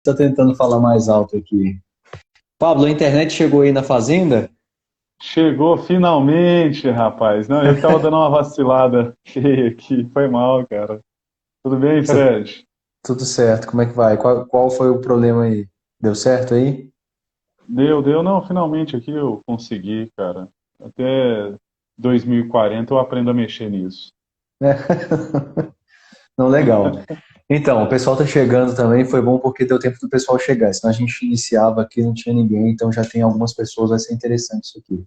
Estou tentando falar mais alto aqui. Pablo, a internet chegou aí na fazenda? Chegou finalmente, rapaz. Não, eu tava dando uma vacilada feia aqui. Foi mal, cara. Tudo bem, Cê- Fred? Tudo certo, como é que vai? Qual foi o problema aí? Deu certo aí? Deu. Não, finalmente aqui eu consegui, cara. Até 2040 eu aprendo a mexer nisso. Não, legal. Então, o pessoal tá chegando também, foi bom porque deu tempo do pessoal chegar, senão a gente iniciava aqui, não tinha ninguém, então já tem algumas pessoas, vai ser interessante isso aqui.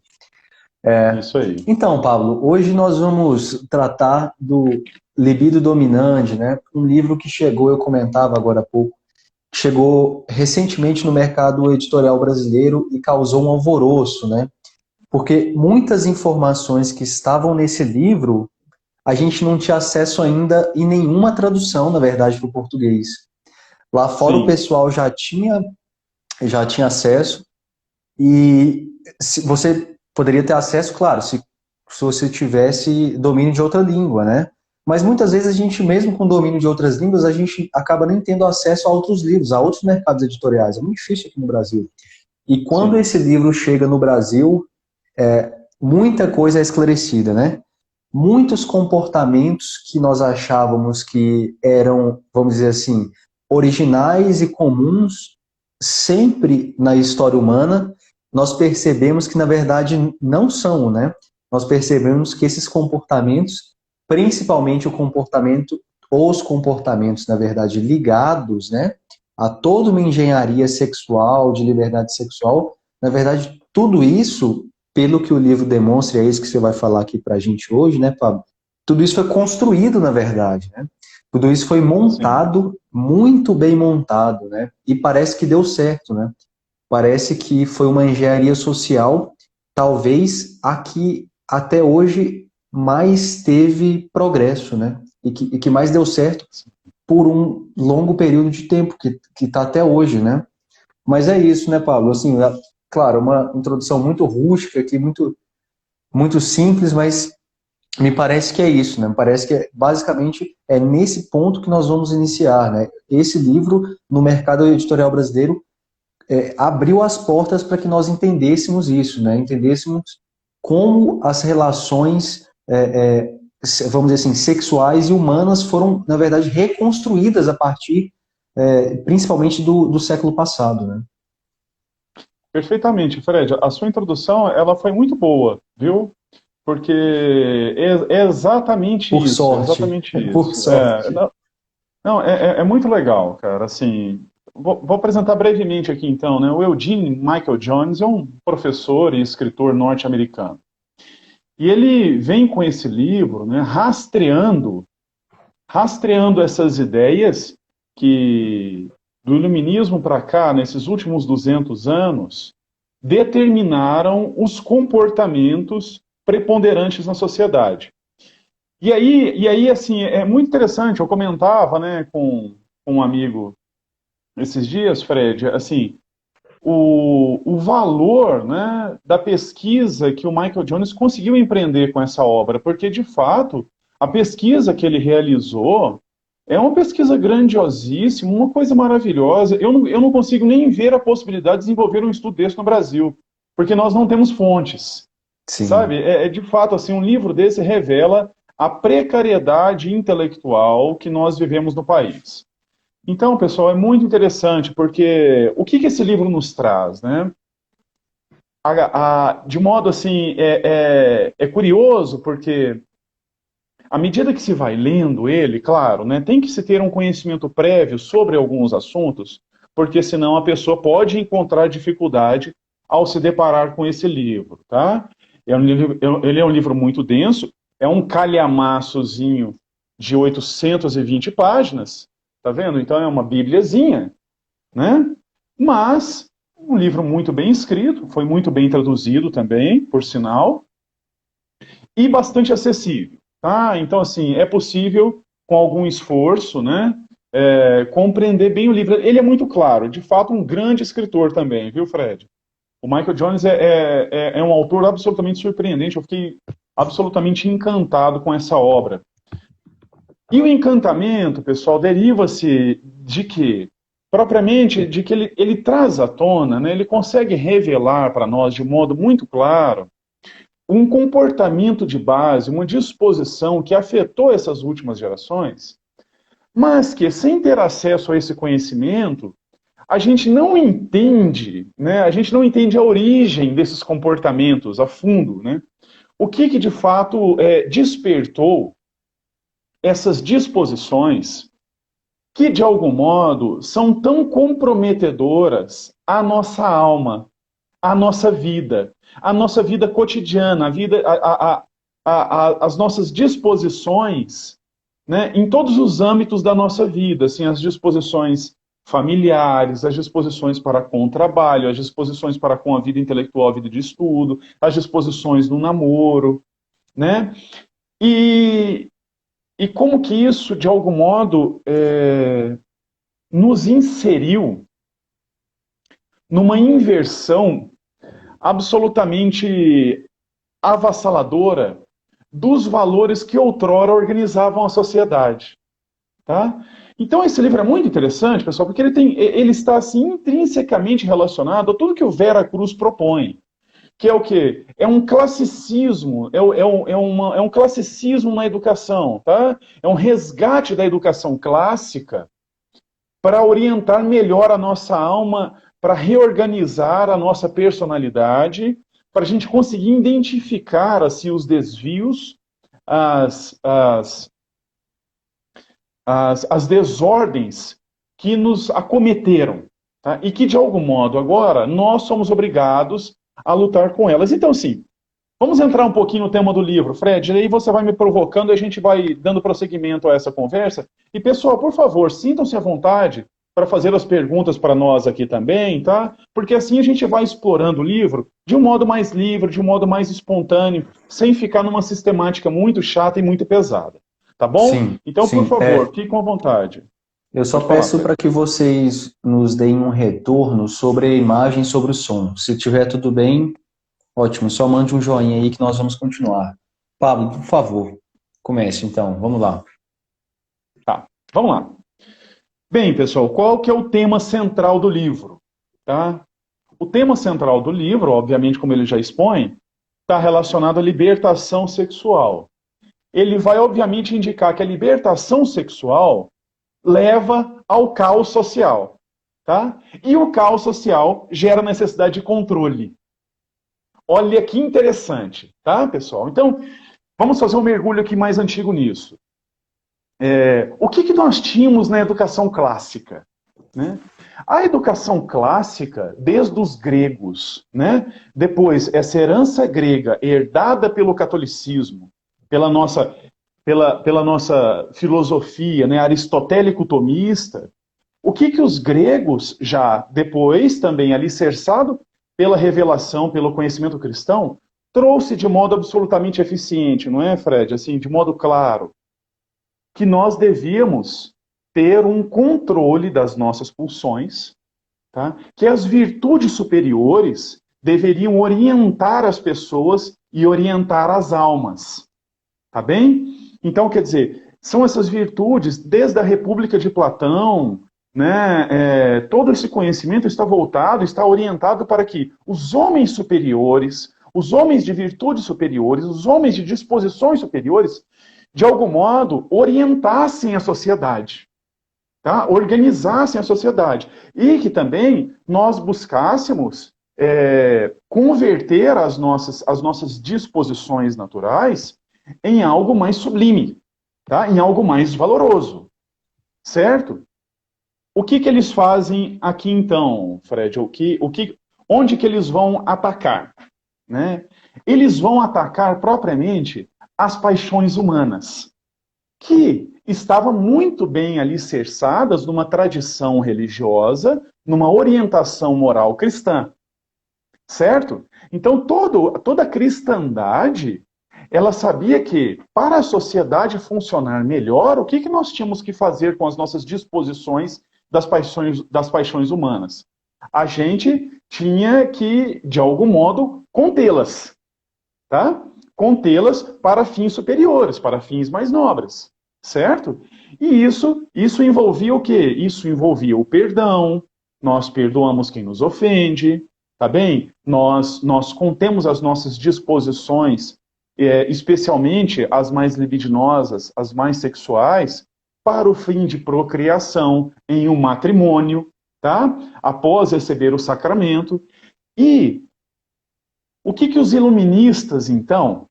Isso aí. Então, Pablo, hoje nós vamos tratar do Libido Dominante, né? Um livro que chegou, eu comentava agora há pouco, chegou recentemente no mercado editorial brasileiro e causou um alvoroço, né? Porque muitas informações que estavam nesse livro a gente não tinha acesso ainda em nenhuma tradução, na verdade, para o português. Lá fora o Sim, pessoal já tinha acesso e você poderia ter acesso, claro, se você tivesse domínio de outra língua, né? Mas muitas vezes a gente, mesmo com domínio de outras línguas, a gente acaba nem tendo acesso a outros livros, a outros mercados editoriais. É muito difícil aqui no Brasil. E quando sim. esse livro chega no Brasil, muita coisa é esclarecida, né? Muitos comportamentos que nós achávamos que eram, vamos dizer assim, originais e comuns sempre na história humana, nós percebemos que na verdade não são, né? Nós percebemos que esses comportamentos, principalmente o comportamento, os comportamentos, na verdade, ligados, né, a toda uma engenharia sexual, de liberdade sexual, na verdade, tudo isso pelo que o livro demonstra, e é isso que você vai falar aqui para a gente hoje, né, Pablo? Tudo isso foi construído, na verdade, né? Tudo isso foi Sim. montado, muito bem montado, né? E parece que deu certo, né? Parece que foi uma engenharia social, talvez a que até hoje mais teve progresso, né? E que mais deu certo por um longo período de tempo, que está até hoje, né? Mas é isso, né, Pablo? Assim, claro, uma introdução muito rústica aqui, muito simples, mas me parece que é isso, né? Me parece que basicamente é nesse ponto que nós vamos iniciar, né? Esse livro no mercado editorial brasileiro abriu as portas para que nós entendêssemos isso, né? Entendêssemos como as relações, vamos dizer assim, sexuais e humanas foram, na verdade, reconstruídas a partir, principalmente do século passado, né? Perfeitamente, Fred. A sua introdução, ela foi muito boa, viu? Porque é exatamente Por isso, é sorte, exatamente por isso. sorte. Não, é muito legal, cara. Assim, vou apresentar brevemente aqui, então, né? O Eugene Michael Jones é um professor e escritor norte-americano. E ele vem com esse livro, né, rastreando essas ideias que do iluminismo para cá, nesses últimos 200 anos, determinaram os comportamentos preponderantes na sociedade. E aí, assim, é muito interessante. Eu comentava, né, com um amigo esses dias, Fred, assim, o valor, né, da pesquisa que o Michael Jones conseguiu empreender com essa obra, porque, de fato, a pesquisa que ele realizou é uma pesquisa grandiosíssima, uma coisa maravilhosa. Eu não consigo nem ver a possibilidade de desenvolver um estudo desse no Brasil, porque nós não temos fontes, sabe? Sim. De fato, assim, um livro desse revela a precariedade intelectual que nós vivemos no país. Então, pessoal, é muito interessante, porque o que esse livro nos traz, né? De modo assim, é curioso, porque à medida que se vai lendo ele, claro, né, tem que se ter um conhecimento prévio sobre alguns assuntos, porque senão a pessoa pode encontrar dificuldade ao se deparar com esse livro, tá? Ele é um livro muito denso, é um calhamaçozinho de 820 páginas, tá vendo? Então é uma bibliazinha, né? Mas um livro muito bem escrito, foi muito bem traduzido também, por sinal, e bastante acessível, tá? Então, assim, é possível, com algum esforço, né, compreender bem o livro. Ele é muito claro, de fato, um grande escritor também, viu, Fred? O Michael Jones é um autor absolutamente surpreendente. Eu fiquei absolutamente encantado com essa obra. E o encantamento, pessoal, deriva-se de quê? propriamente de que ele traz à tona, né, ele consegue revelar para nós de modo muito claro um comportamento de base, uma disposição que afetou essas últimas gerações, mas que, sem ter acesso a esse conhecimento, a gente não entende, né, a gente não entende a origem desses comportamentos a fundo, né? O que de fato despertou essas disposições que, de algum modo, são tão comprometedoras à nossa alma, à nossa vida cotidiana, as nossas disposições, né, em todos os âmbitos da nossa vida, assim, as disposições familiares, as disposições para com o trabalho, as disposições para com a vida intelectual, a vida de estudo, as disposições no namoro, né? E, e como que isso, de algum modo, nos inseriu numa inversão absolutamente avassaladora dos valores que outrora organizavam a sociedade. Tá? Então esse livro é muito interessante, pessoal, porque ele está assim, intrinsecamente relacionado a tudo que o Vera Cruz propõe. Que é o quê? É um classicismo, é um classicismo na educação, tá? É um resgate da educação clássica para orientar melhor a nossa alma, para reorganizar a nossa personalidade, para a gente conseguir identificar assim, os desvios, as desordens que nos acometeram, tá? E que, de algum modo, agora, nós somos obrigados a lutar com elas. Então, assim, vamos entrar um pouquinho no tema do livro, Fred, e aí você vai me provocando e a gente vai dando prosseguimento a essa conversa. E, pessoal, por favor, sintam-se à vontade para fazer as perguntas para nós aqui também, tá? Porque assim a gente vai explorando o livro de um modo mais livre, de um modo mais espontâneo, sem ficar numa sistemática muito chata e muito pesada. Tá bom? Sim, então, sim. por favor, fiquem à vontade. Eu só peço para que vocês nos deem um retorno sobre a imagem e sobre o som. Se tiver tudo bem, ótimo. Só mande um joinha aí que nós vamos continuar. Pablo, por favor, comece então. Vamos lá. Tá, vamos lá. Bem, pessoal, qual que é o tema central do livro? Tá? O tema central do livro, obviamente, como ele já expõe, está relacionado à libertação sexual. Ele vai, obviamente, indicar que a libertação sexual leva ao caos social. Tá? E o caos social gera necessidade de controle. Olha que interessante, tá, pessoal? Então, vamos fazer um mergulho aqui mais antigo nisso. O que nós tínhamos na educação clássica? Né? A educação clássica, desde os gregos, né? Depois, essa herança grega herdada pelo catolicismo, pela nossa filosofia, né, aristotélico-tomista, o que os gregos, já depois, também alicerçado pela revelação, pelo conhecimento cristão, trouxe de modo absolutamente eficiente, não é, Fred? Assim, de modo claro, que nós devíamos ter um controle das nossas pulsões, tá? Que as virtudes superiores deveriam orientar as pessoas e orientar as almas. Tá bem? Então, quer dizer, são essas virtudes, desde a República de Platão, né, todo esse conhecimento está voltado, está orientado para que os homens superiores, os homens de virtudes superiores, os homens de disposições superiores, de algum modo, orientassem a sociedade, tá? Organizassem a sociedade. E que também nós buscássemos converter as nossas disposições naturais em algo mais sublime, tá? Em algo mais valoroso. Certo? O que eles fazem aqui então, Fred? Onde que eles vão atacar? Né? Eles vão atacar propriamente as paixões humanas, que estavam muito bem alicerçadas numa tradição religiosa, numa orientação moral cristã. Certo? Então, toda a cristandade, ela sabia que, para a sociedade funcionar melhor, o que nós tínhamos que fazer com as nossas disposições das paixões humanas? A gente tinha que, de algum modo, contê-las. Tá? Contê-las para fins superiores, para fins mais nobres. certo? E isso envolvia o quê? Isso envolvia o perdão, nós perdoamos quem nos ofende, tá bem? Nós contemos as nossas disposições, especialmente as mais libidinosas, as mais sexuais, para o fim de procriação em um matrimônio, tá? Após receber o sacramento. E o que os iluministas, então,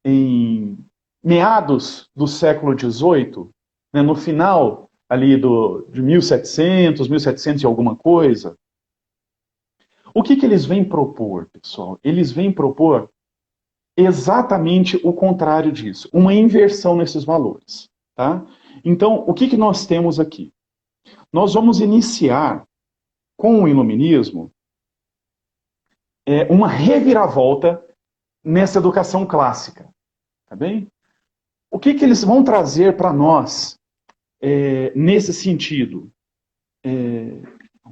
em meados do século XVIII, né, no final ali de 1700 e alguma coisa, o que eles vêm propor, pessoal? Eles vêm propor exatamente o contrário disso, uma inversão nesses valores, tá? Então, o que nós temos aqui? Nós vamos iniciar com o iluminismo uma reviravolta nessa educação clássica, tá bem? O que eles vão trazer para nós nesse sentido?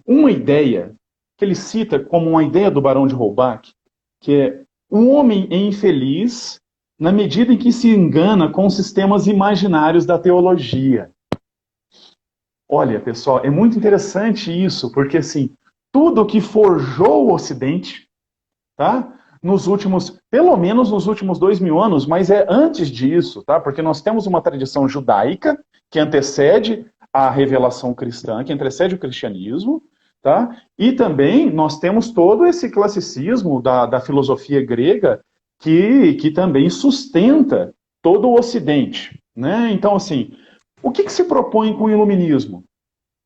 Uma ideia que ele cita como uma ideia do Barão de Holbach, que é: o homem é infeliz na medida em que se engana com os sistemas imaginários da teologia. Olha, pessoal, é muito interessante isso, porque assim, tudo que forjou o Ocidente, tá? Pelo menos nos últimos 2000 anos, mas é antes disso, tá? Porque nós temos uma tradição judaica que antecede a revelação cristã, que antecede o cristianismo, tá? E também nós temos todo esse classicismo da filosofia grega que também sustenta todo o Ocidente, né? Então, assim, o que se propõe com o iluminismo?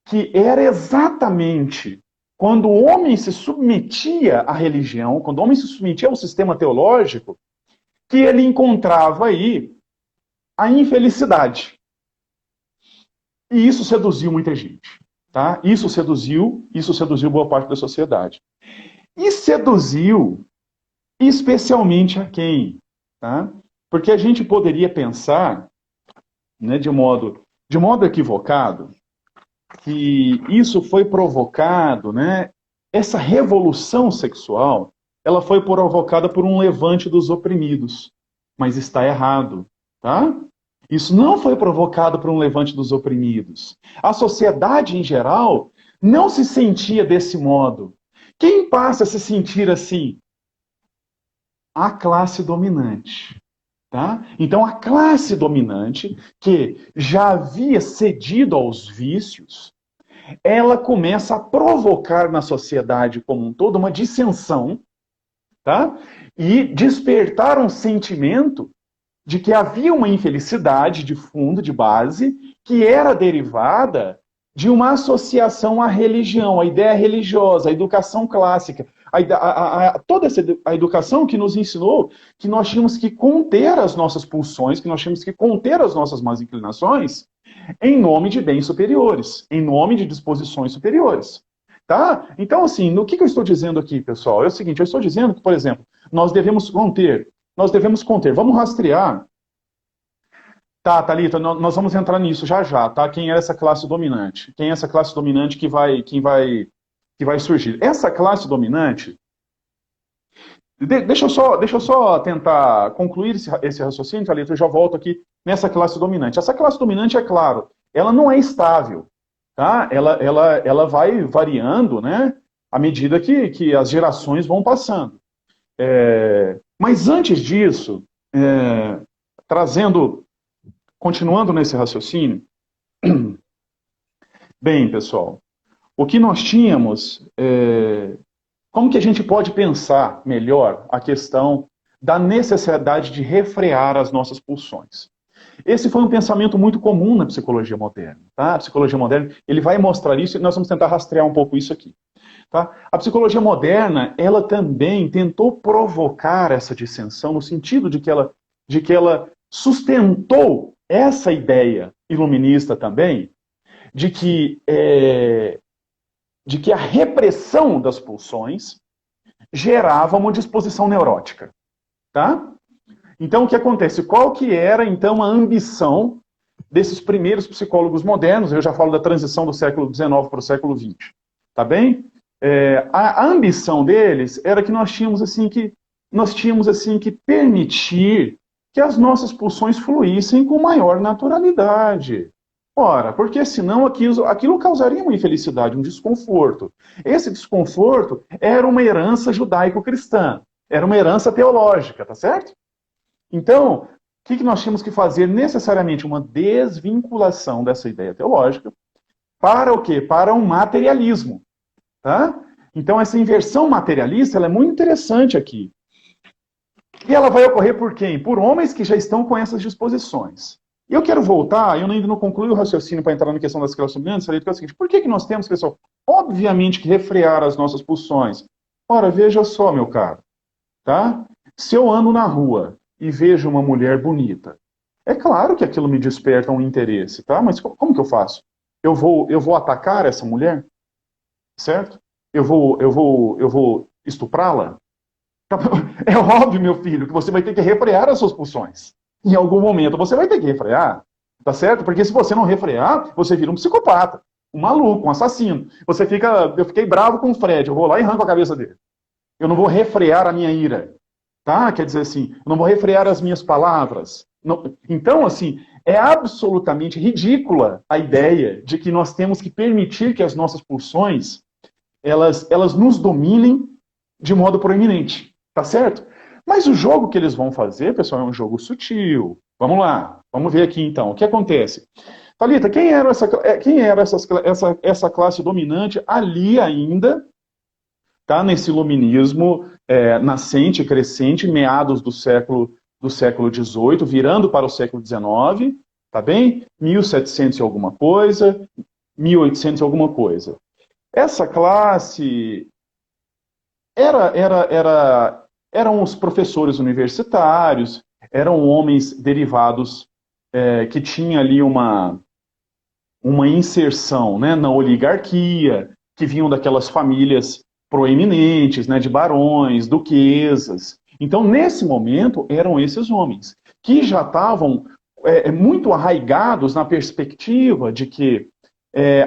Que era exatamente quando o homem se submetia à religião, quando o homem se submetia ao sistema teológico, que ele encontrava aí a infelicidade. E isso seduziu muita gente. Tá? Isso seduziu boa parte da sociedade. E seduziu especialmente a quem? Tá? Porque a gente poderia pensar, né, de modo equivocado, que isso foi provocado, né? Essa revolução sexual, ela foi provocada por um levante dos oprimidos. Mas está errado, tá? Isso não foi provocado por um levante dos oprimidos. A sociedade, em geral, não se sentia desse modo. Quem passa a se sentir assim? A classe dominante. Tá? Então, a classe dominante, que já havia cedido aos vícios, ela começa a provocar na sociedade como um todo uma dissensão, tá? E despertar um sentimento de que havia uma infelicidade de fundo, de base, que era derivada de uma associação à religião, à ideia religiosa, à educação clássica, toda a educação que nos ensinou que nós tínhamos que conter as nossas pulsões, que nós tínhamos que conter as nossas más inclinações, em nome de bens superiores, em nome de disposições superiores. Tá? Então, assim, no que eu estou dizendo aqui, pessoal? É o seguinte, eu estou dizendo que, por exemplo, nós devemos conter, vamos rastrear. Tá, Thalita, nós vamos entrar nisso já, tá? Quem é essa classe dominante? Quem é essa classe dominante que vai surgir? Essa classe dominante, deixa eu só tentar concluir esse raciocínio, Thalita, eu já volto aqui nessa classe dominante. Essa classe dominante, é claro, ela não é estável, tá? Ela vai variando, né, à medida que as gerações vão passando. Mas antes disso, continuando nesse raciocínio, bem, pessoal, o que nós tínhamos, como que a gente pode pensar melhor a questão da necessidade de refrear as nossas pulsões? Esse foi um pensamento muito comum na psicologia moderna. Tá? A psicologia moderna, ele vai mostrar isso e nós vamos tentar rastrear um pouco isso aqui. Tá? A psicologia moderna, ela também tentou provocar essa dissensão no sentido de que ela sustentou essa ideia iluminista também, de que a repressão das pulsões gerava uma disposição neurótica. Tá? Então, o que acontece? Qual que era, então, a ambição desses primeiros psicólogos modernos? Eu já falo da transição do século XIX para o século XX. Tá bem? A ambição deles era que nós tínhamos assim que permitir que as nossas pulsões fluíssem com maior naturalidade. Ora, porque senão aquilo causaria uma infelicidade, um desconforto. Esse desconforto era uma herança judaico-cristã, era uma herança teológica, tá certo? Então, o que nós tínhamos que fazer necessariamente? Uma desvinculação dessa ideia teológica para o quê? Para um materialismo. Tá? Então, essa inversão materialista ela é muito interessante aqui. E ela vai ocorrer por quem? Por homens que já estão com essas disposições. E eu quero voltar, eu ainda não concluí o raciocínio para entrar na questão das classes dominantes, falei que é o seguinte, por que nós temos, pessoal, obviamente que refrear as nossas pulsões? Ora, veja só, meu caro, tá? Se eu ando na rua e vejo uma mulher bonita, é claro que aquilo me desperta um interesse, tá? Mas como que eu faço? Eu vou atacar essa mulher? Certo? Eu vou estuprá-la? É óbvio, meu filho, que você vai ter que refrear as suas pulsões. Em algum momento você vai ter que refrear, tá certo? Porque se você não refrear, você vira um psicopata, um maluco, um assassino. Eu fiquei bravo com o Fred, eu vou lá e arranco a cabeça dele. Eu não vou refrear a minha ira, tá? Quer dizer assim, eu não vou refrear as minhas palavras. Não. Então, assim, é absolutamente ridícula a ideia de que nós temos que permitir que as nossas pulsões elas nos dominem de modo proeminente, tá certo? Mas o jogo que eles vão fazer, pessoal, é um jogo sutil. Vamos lá, vamos ver aqui então. O que acontece? Thalita, quem era essa classe dominante ali ainda, tá? Nesse iluminismo nascente e crescente, meados do século XVIII, virando para o século XIX, tá bem? 1700 e alguma coisa, 1800 e alguma coisa. Essa classe eram os professores universitários, eram homens derivados que tinham ali uma inserção, né, na oligarquia, que vinham daquelas famílias proeminentes, né, de barões, duquesas. Então, nesse momento, eram esses homens, que já estavam muito arraigados na perspectiva de que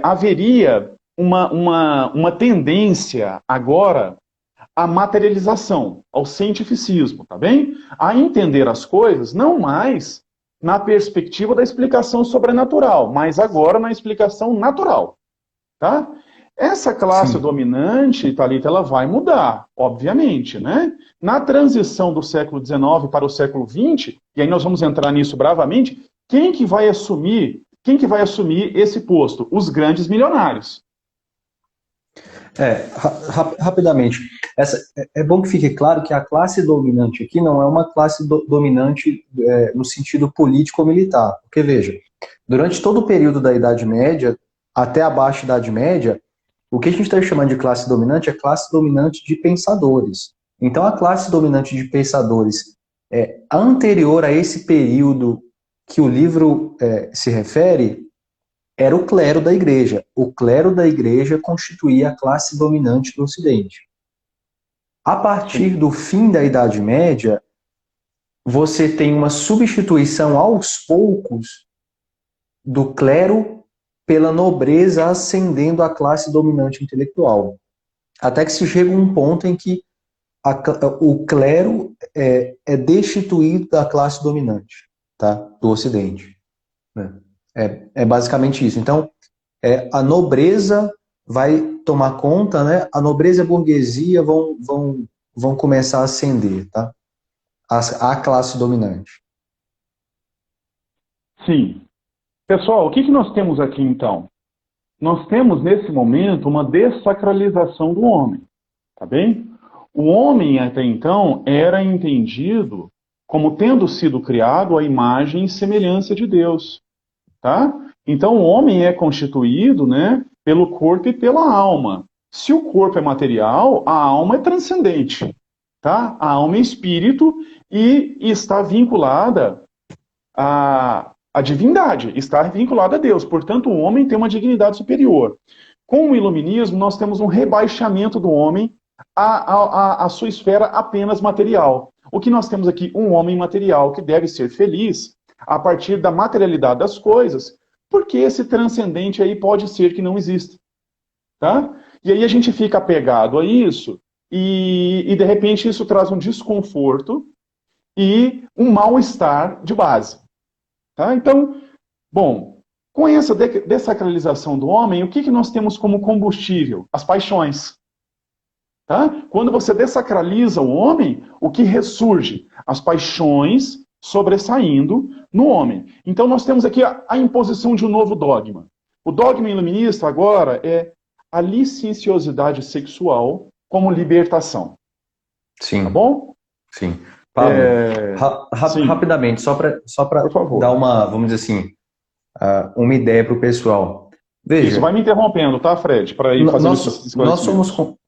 haveria uma tendência agora à materialização, ao cientificismo, tá bem? A entender as coisas não mais na perspectiva da explicação sobrenatural, mas agora na explicação natural, tá? Essa classe Sim. dominante, Thalita, ela vai mudar, obviamente, né? Na transição do século XIX para o século XX, e aí nós vamos entrar nisso bravamente, quem que vai assumir esse posto? Os grandes milionários. Rapidamente. É bom que fique claro que a classe dominante aqui não é uma classe dominante no sentido político-militar. Porque, veja, durante todo o período da Idade Média, até a Baixa Idade Média, o que a gente está chamando de classe dominante é classe dominante de pensadores. Então, a classe dominante de pensadores anterior a esse período que o livro se refere, era o clero da igreja. O clero da igreja constituía a classe dominante do Ocidente. A partir do fim da Idade Média, você tem uma substituição aos poucos do clero pela nobreza ascendendo à classe dominante intelectual. Até que se chega um ponto em que o clero é destituído da classe dominante, tá? Do Ocidente. Né? É basicamente isso. Então, a nobreza vai tomar conta, né? A nobreza e a burguesia vão começar a ascender, tá? A classe dominante. Sim. Pessoal, o que nós temos aqui, então? Nós temos, nesse momento, uma dessacralização do homem, tá bem? O homem, até então, era entendido como tendo sido criado à imagem e semelhança de Deus, tá? Então, o homem é constituído, né, pelo corpo e pela alma. Se o corpo é material, a alma é transcendente, tá? A alma é espírito e está vinculada a divindade, está vinculada a Deus. Portanto, o homem tem uma dignidade superior. Com o iluminismo, nós temos um rebaixamento do homem à sua esfera apenas material. O que nós temos aqui? Um homem material que deve ser feliz a partir da materialidade das coisas, porque esse transcendente aí pode ser que não exista. Tá? E aí a gente fica apegado a isso e de repente isso traz um desconforto e um mal-estar de base. Tá? Então, bom, com essa dessacralização do homem, o que nós temos como combustível? As paixões. Tá? Quando você dessacraliza o homem, o que ressurge? As paixões sobressaindo no homem. Então nós temos aqui a imposição de um novo dogma. O dogma iluminista agora é a licenciosidade sexual como libertação. Sim. Tá bom? Sim. Pablo, Sim. rapidamente, só para dar uma, vamos dizer assim, uma ideia para o pessoal. Veja, isso, vai me interrompendo, tá, Fred? Para ir fazendo esses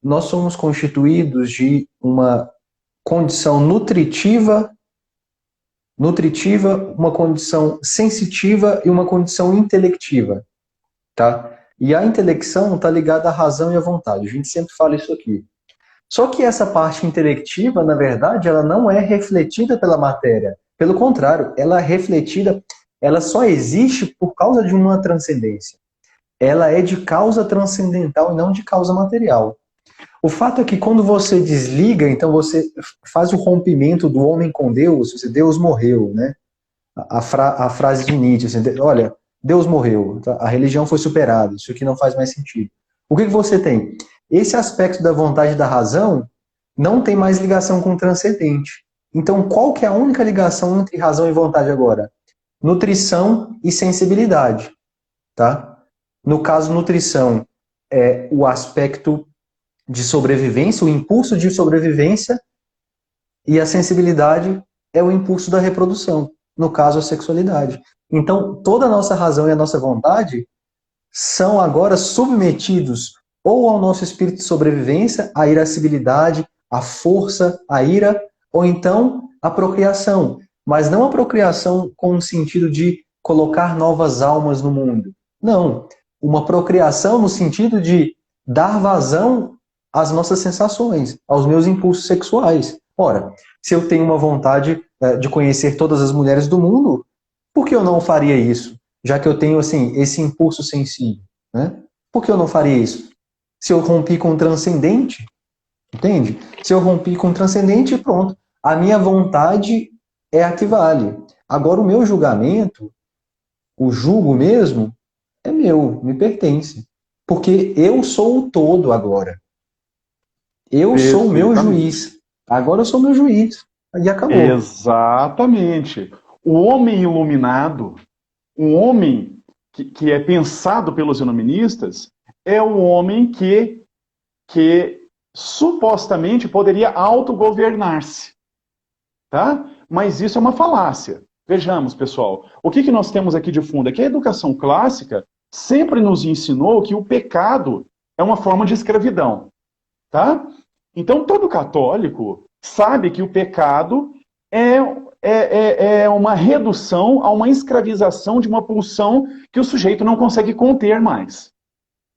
nós somos constituídos de uma condição nutritiva, uma condição sensitiva e uma condição intelectiva, tá? E a intelecção está ligada à razão e à vontade. A gente sempre fala isso aqui. Só que essa parte intelectiva, na verdade, ela não é refletida pela matéria. Pelo contrário, ela é refletida, ela só existe por causa de uma transcendência. Ela é de causa transcendental e não de causa material. O fato é que quando você desliga, então você faz o rompimento do homem com Deus, Deus morreu, né? A frase de Nietzsche, assim, olha, Deus morreu, a religião foi superada, isso aqui não faz mais sentido. O que você tem? Esse aspecto da vontade e da razão não tem mais ligação com o transcendente. Então, qual que é a única ligação entre razão e vontade agora? Nutrição e sensibilidade, tá? No caso, nutrição é o aspecto de sobrevivência, o impulso de sobrevivência, e a sensibilidade é o impulso da reprodução, no caso, a sexualidade. Então, toda a nossa razão e a nossa vontade são agora submetidos ou ao nosso espírito de sobrevivência, à irascibilidade, à força, à ira, ou então à procriação. Mas não a procriação com o sentido de colocar novas almas no mundo. Não. Uma procriação no sentido de dar vazão às nossas sensações, aos meus impulsos sexuais. Ora, se eu tenho uma vontade de conhecer todas as mulheres do mundo, por que eu não faria isso? Já que eu tenho assim esse impulso sensível, né? Por que eu não faria isso? Se eu rompi com o transcendente, entende? Se eu rompi com o transcendente, pronto. A minha vontade é a que vale. Agora, o meu julgamento, o julgo mesmo, é meu, me pertence. Porque eu sou o todo agora. Eu sou o meu juiz. Agora eu sou o meu juiz. E acabou. Exatamente. O homem iluminado, um homem que é pensado pelos iluministas, é o homem que supostamente poderia autogovernar-se. Tá? Mas isso é uma falácia. Vejamos, pessoal, o que nós temos aqui de fundo? É que a educação clássica sempre nos ensinou que o pecado é uma forma de escravidão. Tá? Então, todo católico sabe que o pecado é uma redução a uma escravização de uma pulsão que o sujeito não consegue conter mais.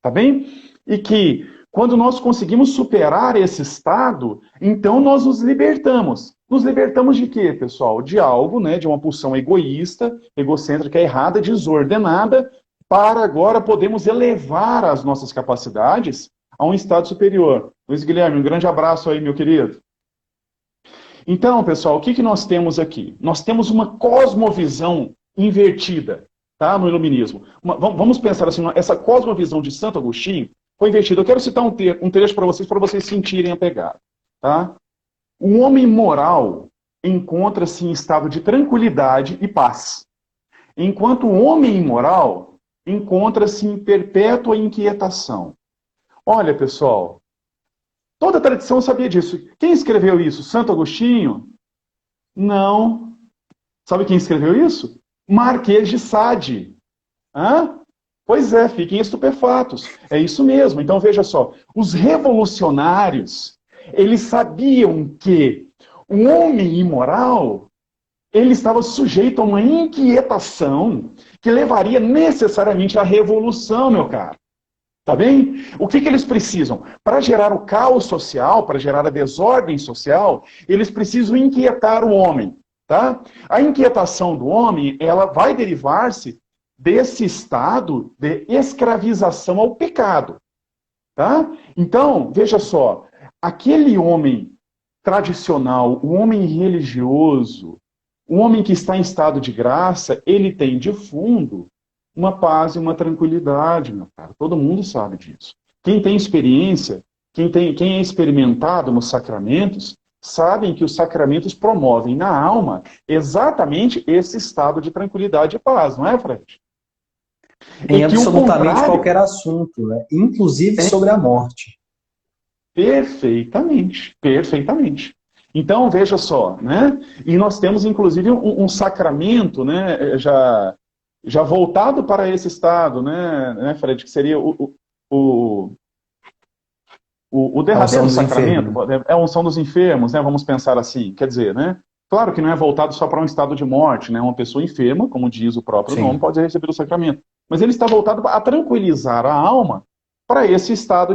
Tá bem? E que, quando nós conseguimos superar esse estado, então nós nos libertamos. Nos libertamos de quê, pessoal? De algo, né, de uma pulsão egoísta, egocêntrica, errada, desordenada, para agora podermos elevar as nossas capacidades a um estado superior. Luiz Guilherme, um grande abraço aí, meu querido. Então, pessoal, o que nós temos aqui? Nós temos uma cosmovisão invertida, tá, no iluminismo. Vamos pensar assim, essa cosmovisão de Santo Agostinho foi invertida. Eu quero citar um trecho para vocês sentirem a pegada. Tá? O homem moral encontra-se em estado de tranquilidade e paz, enquanto o homem imoral encontra-se em perpétua inquietação. Olha, pessoal, toda a tradição sabia disso. Quem escreveu isso? Santo Agostinho? Não. Sabe quem escreveu isso? Marquês de Sade. Hã? Pois é, fiquem estupefatos. É isso mesmo. Então, veja só. Os revolucionários, eles sabiam que o homem imoral, ele estava sujeito a uma inquietação que levaria necessariamente à revolução, meu caro. Tá bem? O que eles precisam? Para gerar o caos social, para gerar a desordem social, eles precisam inquietar o homem. Tá? A inquietação do homem, ela vai derivar-se desse estado de escravização ao pecado. Tá? Então, veja só, aquele homem tradicional, o homem religioso, o homem que está em estado de graça, ele tem de fundo uma paz e uma tranquilidade, meu cara. Todo mundo sabe disso. Quem tem experiência, quem é experimentado nos sacramentos, sabem que os sacramentos promovem na alma exatamente esse estado de tranquilidade e paz, não é, Fred? Em absolutamente qualquer assunto, né? Inclusive sobre a morte. Perfeitamente, perfeitamente. Então, veja só, né? E nós temos, inclusive, um sacramento, né? Já voltado para esse estado, né, Fred? Que seria o derradeiro sacramento, é a unção dos enfermos, né? Vamos pensar assim. Quer dizer, né? Claro que não é voltado só para um estado de morte, né? Uma pessoa enferma, como diz o próprio nome, pode receber o sacramento. Mas ele está voltado a tranquilizar a alma para esse estado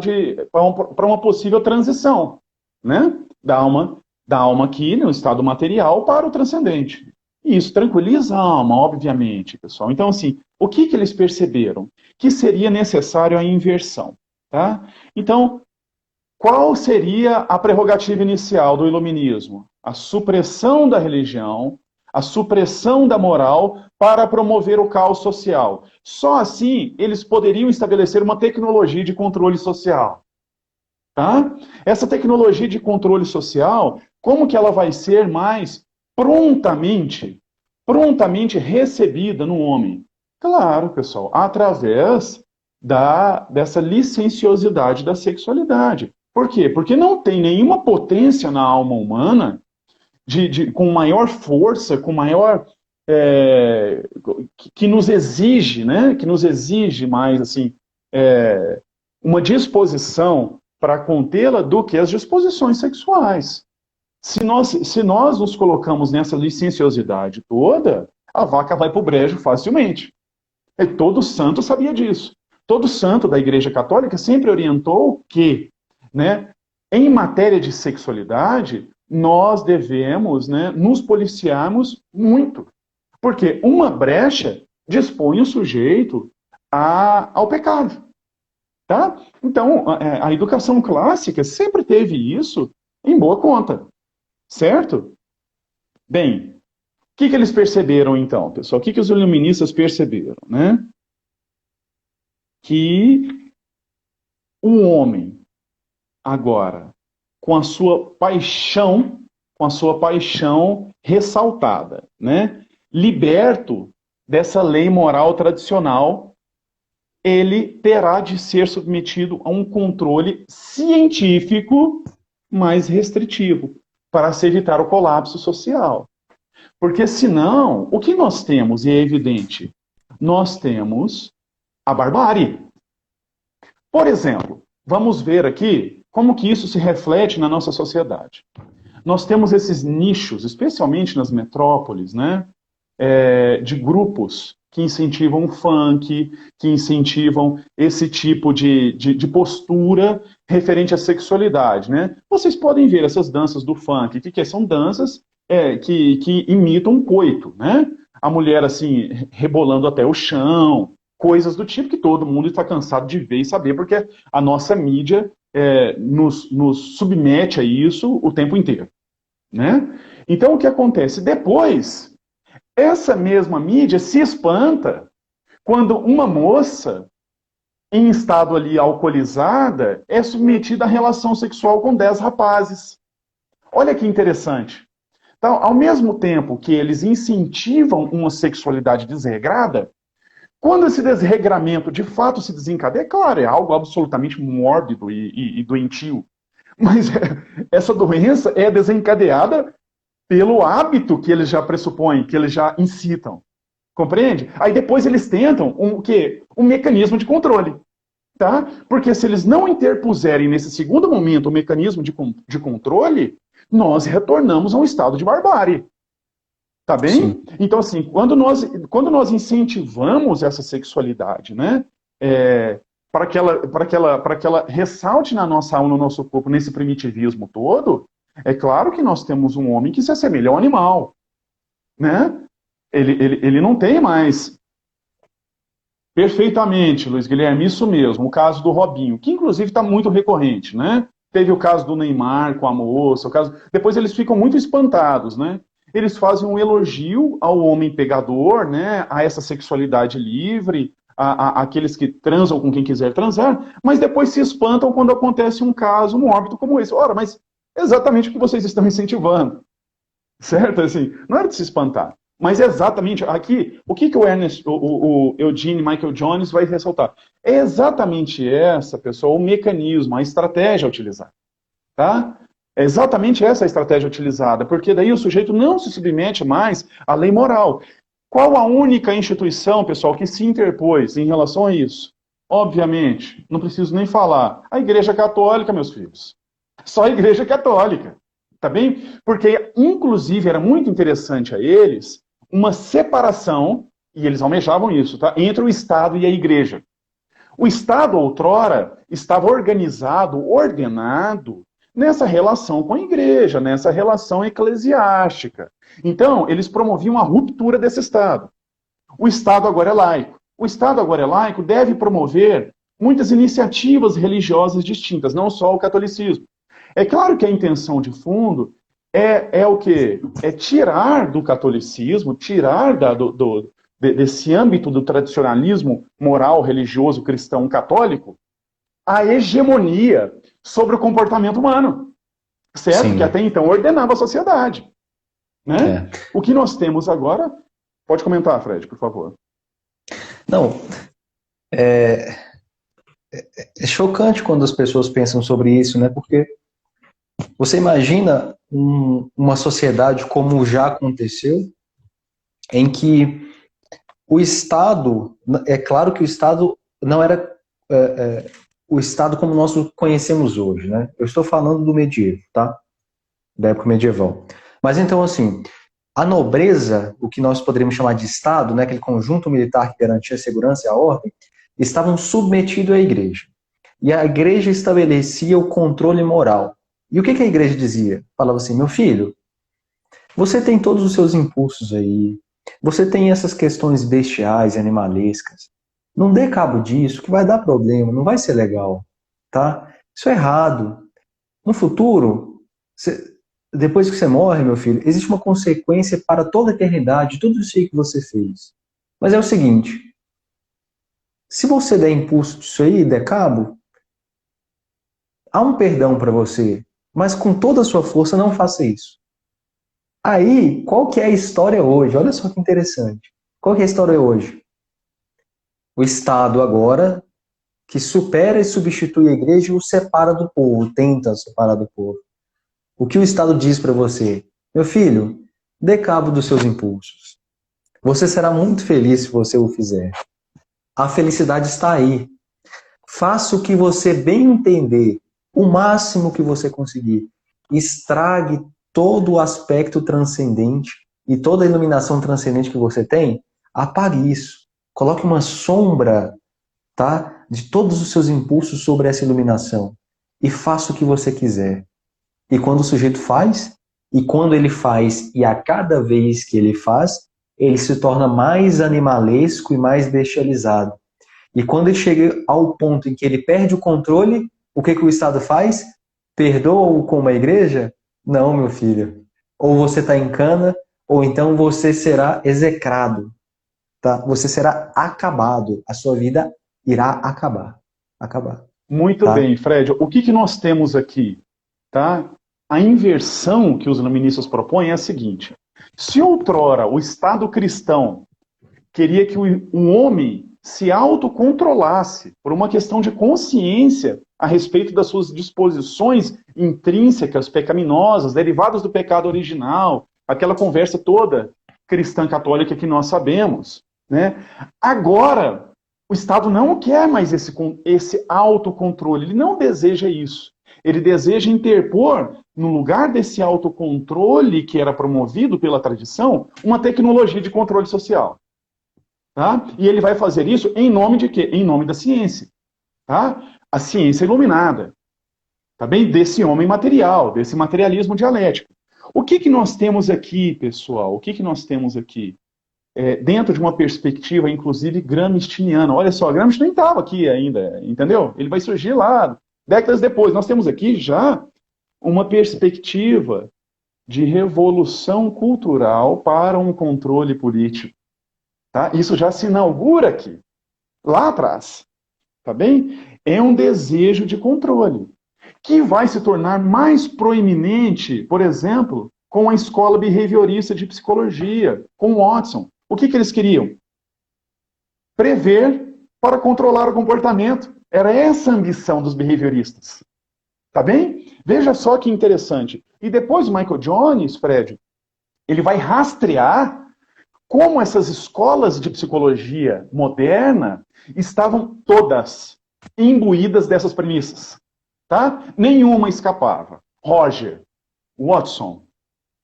para uma possível transição, né? Da alma aqui, no estado material, para o transcendente. E isso tranquiliza a alma, obviamente, pessoal. Então, assim, o que eles perceberam? Que seria necessário a inversão, tá? Então, qual seria a prerrogativa inicial do iluminismo? A supressão da religião, a supressão da moral para promover o caos social. Só assim eles poderiam estabelecer uma tecnologia de controle social. Tá? Essa tecnologia de controle social, como que ela vai ser mais prontamente recebida no homem? Claro, pessoal, através dessa licenciosidade da sexualidade. Por quê? Porque não tem nenhuma potência na alma humana com maior força, com maior que nos exige, né? Que nos exige mais assim uma disposição para contê-la do que as disposições sexuais. Se nós nos colocamos nessa licenciosidade toda, a vaca vai para o brejo facilmente. E todo santo sabia disso. Todo santo da Igreja Católica sempre orientou que, né, em matéria de sexualidade, nós devemos, né, nos policiarmos muito. Porque uma brecha dispõe o sujeito ao pecado. Tá? Então, a educação clássica sempre teve isso em boa conta. Certo? Bem, o que eles perceberam então, pessoal? O que os iluministas perceberam, né? Que o homem, agora, com a sua paixão ressaltada, né? Liberto dessa lei moral tradicional, ele terá de ser submetido a um controle científico mais restritivo, para se evitar o colapso social. Porque senão, o que nós temos, e é evidente, nós temos a barbárie. Por exemplo, vamos ver aqui como que isso se reflete na nossa sociedade. Nós temos esses nichos, especialmente nas metrópoles, né, de grupos que incentivam o funk, que incentivam esse tipo de postura referente à sexualidade, né? Vocês podem ver essas danças do funk, que são danças que imitam um coito, né? A mulher, assim, rebolando até o chão, coisas do tipo que todo mundo está cansado de ver e saber, porque a nossa mídia nos submete a isso o tempo inteiro, né? Então, o que acontece? Depois, essa mesma mídia se espanta quando uma moça, em estado ali alcoolizada, é submetida a relação sexual com 10 rapazes. Olha que interessante. Então, ao mesmo tempo que eles incentivam uma sexualidade desregrada, quando esse desregramento de fato se desencadeia, é claro, é algo absolutamente mórbido e doentio. Mas essa doença é desencadeada pelo hábito que eles já pressupõem, que eles já incitam. Compreende? Aí depois eles tentam o quê? Um mecanismo de controle. Tá? Porque se eles não interpuserem nesse segundo momento o mecanismo de controle, nós retornamos a um estado de barbárie. Tá bem? Sim. Então, assim, quando nós incentivamos essa sexualidade, né, para que ela ressalte na nossa alma, no nosso corpo, nesse primitivismo todo, é claro que nós temos um homem que se assemelha ao animal. Né? Ele não tem mais. Perfeitamente, Luiz Guilherme, isso mesmo, o caso do Robinho, que inclusive está muito recorrente, né? Teve o caso do Neymar com a moça, depois eles ficam muito espantados, né? Eles fazem um elogio ao homem pegador, né? A essa sexualidade livre, aqueles que transam com quem quiser transar, mas depois se espantam quando acontece um caso mórbido como esse. Ora, mas é exatamente o que vocês estão incentivando, certo? Assim, não era de se espantar. Mas é exatamente aqui, o que o Ernest, o Eugene Michael Jones vai ressaltar? É exatamente essa, pessoal, o mecanismo, a estratégia utilizada. Tá? É exatamente essa a estratégia utilizada, porque daí o sujeito não se submete mais à lei moral. Qual a única instituição, pessoal, que se interpôs em relação a isso? Obviamente, não preciso nem falar. A Igreja Católica, meus filhos. Só a Igreja Católica. Tá bem? Porque, inclusive, era muito interessante a eles uma separação, e eles almejavam isso, tá? Entre o Estado e a Igreja. O Estado, outrora, estava organizado, ordenado, nessa relação com a Igreja, nessa relação eclesiástica. Então, eles promoviam a ruptura desse Estado. O Estado agora é laico. O Estado agora é laico deve promover muitas iniciativas religiosas distintas, não só o catolicismo. É claro que a intenção de fundo é o quê? É tirar do catolicismo, tirar desse âmbito do tradicionalismo moral, religioso, cristão, católico, a hegemonia sobre o comportamento humano, certo? Sim. Que até então ordenava a sociedade. Né? É. O que nós temos agora... Pode comentar, Fred, por favor. Não, é chocante quando as pessoas pensam sobre isso, né? Porque você imagina uma sociedade como já aconteceu, em que o Estado, é claro que o Estado não era o Estado como nós o conhecemos hoje, né? Eu estou falando do medievo, tá? Da época medieval. Mas então, assim, a nobreza, o que nós poderíamos chamar de Estado, né, aquele conjunto militar que garantia a segurança e a ordem, estavam submetidos à igreja. E a igreja estabelecia o controle moral. E o que a igreja dizia? Falava assim, meu filho, você tem todos os seus impulsos aí, você tem essas questões bestiais e animalescas. Não dê cabo disso, que vai dar problema, não vai ser legal, tá? Isso é errado. No futuro, depois que você morre, meu filho, existe uma consequência para toda a eternidade de tudo isso aí que você fez. Mas é o seguinte, se você der impulso disso aí, der cabo, há um perdão para você, mas com toda a sua força não faça isso. Aí, qual que é a história hoje? Olha só que interessante. Qual que é a história hoje? O Estado agora, que supera e substitui a igreja e o separa do povo, tenta separar do povo. O que o Estado diz para você? Meu filho, dê cabo dos seus impulsos. Você será muito feliz se você o fizer. A felicidade está aí. Faça o que você bem entender, o máximo que você conseguir. Estrague todo o aspecto transcendente e toda a iluminação transcendente que você tem, apague isso. Coloque uma sombra, tá, de todos os seus impulsos sobre essa iluminação e faça o que você quiser. E quando o sujeito faz, e quando ele faz, e a cada vez que ele faz, ele se torna mais animalesco e mais bestializado. E quando ele chega ao ponto em que ele perde o controle, o que o Estado faz? Perdoa-o como a igreja? Não, meu filho. Ou você está em cana, ou então você será execrado. Tá? Você será acabado. A sua vida irá acabar. Muito tá? bem, Fred. O que nós temos aqui? Tá? A inversão que os iluministas propõem é a seguinte. Se outrora o Estado cristão queria que um homem se autocontrolasse por uma questão de consciência a respeito das suas disposições intrínsecas, pecaminosas, derivadas do pecado original, aquela conversa toda cristã católica que nós sabemos, né? Agora, o Estado não quer mais esse autocontrole, ele não deseja isso. Ele deseja interpor, no lugar desse autocontrole que era promovido pela tradição, uma tecnologia de controle social. Tá? E ele vai fazer isso em nome de quê? Em nome da ciência. Tá? A ciência iluminada. Tá bem? Desse homem material, desse materialismo dialético. O que nós temos aqui, pessoal? O que nós temos aqui? Dentro de uma perspectiva, inclusive, gramsciana. Olha só, Gramsci nem estava aqui ainda, entendeu? Ele vai surgir lá Décadas depois, nós temos aqui já uma perspectiva de revolução cultural para um controle político. Tá? Isso já se inaugura aqui, lá atrás. Tá bem? É um desejo de controle, que vai se tornar mais proeminente, por exemplo, com a escola behaviorista de psicologia, com Watson. O que eles queriam? Prever para controlar o comportamento. Era essa a ambição dos behavioristas. Tá bem? Veja só que interessante. E depois o Michael Jones, Fred, ele vai rastrear como essas escolas de psicologia moderna estavam todas imbuídas dessas premissas. Tá? Nenhuma escapava. Roger, Watson,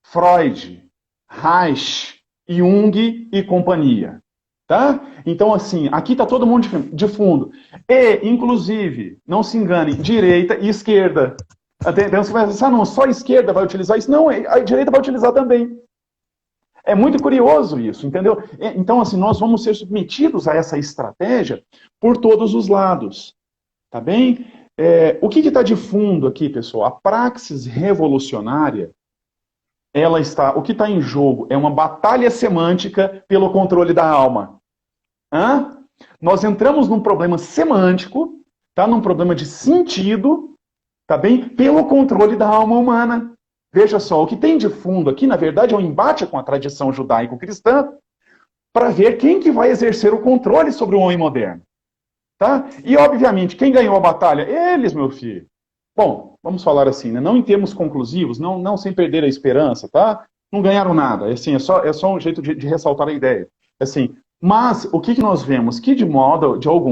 Freud, Reich, Jung e companhia. Tá? Então, assim, aqui está todo mundo de fundo. E, inclusive, não se engane, direita e esquerda. Então você vai pensar, não, só a esquerda vai utilizar isso. Não, a direita vai utilizar também. É muito curioso isso, entendeu? Então, assim, nós vamos ser submetidos a essa estratégia por todos os lados. Tá bem? O que está de fundo aqui, pessoal? A praxis revolucionária, o que está em jogo é uma batalha semântica pelo controle da alma. Nós entramos num problema semântico, tá? Num problema de sentido, tá bem? Pelo controle da alma humana. Veja só, o que tem de fundo aqui, na verdade, é um embate com a tradição judaico-cristã para ver quem que vai exercer o controle sobre o homem moderno. Tá? E, obviamente, quem ganhou a batalha? Eles, meu filho. Bom, vamos falar assim, né? Não em termos conclusivos, não sem perder a esperança, tá? Não ganharam nada. Assim, é só um jeito de ressaltar a ideia. Assim, mas o que nós vemos? Que de modo, de algum...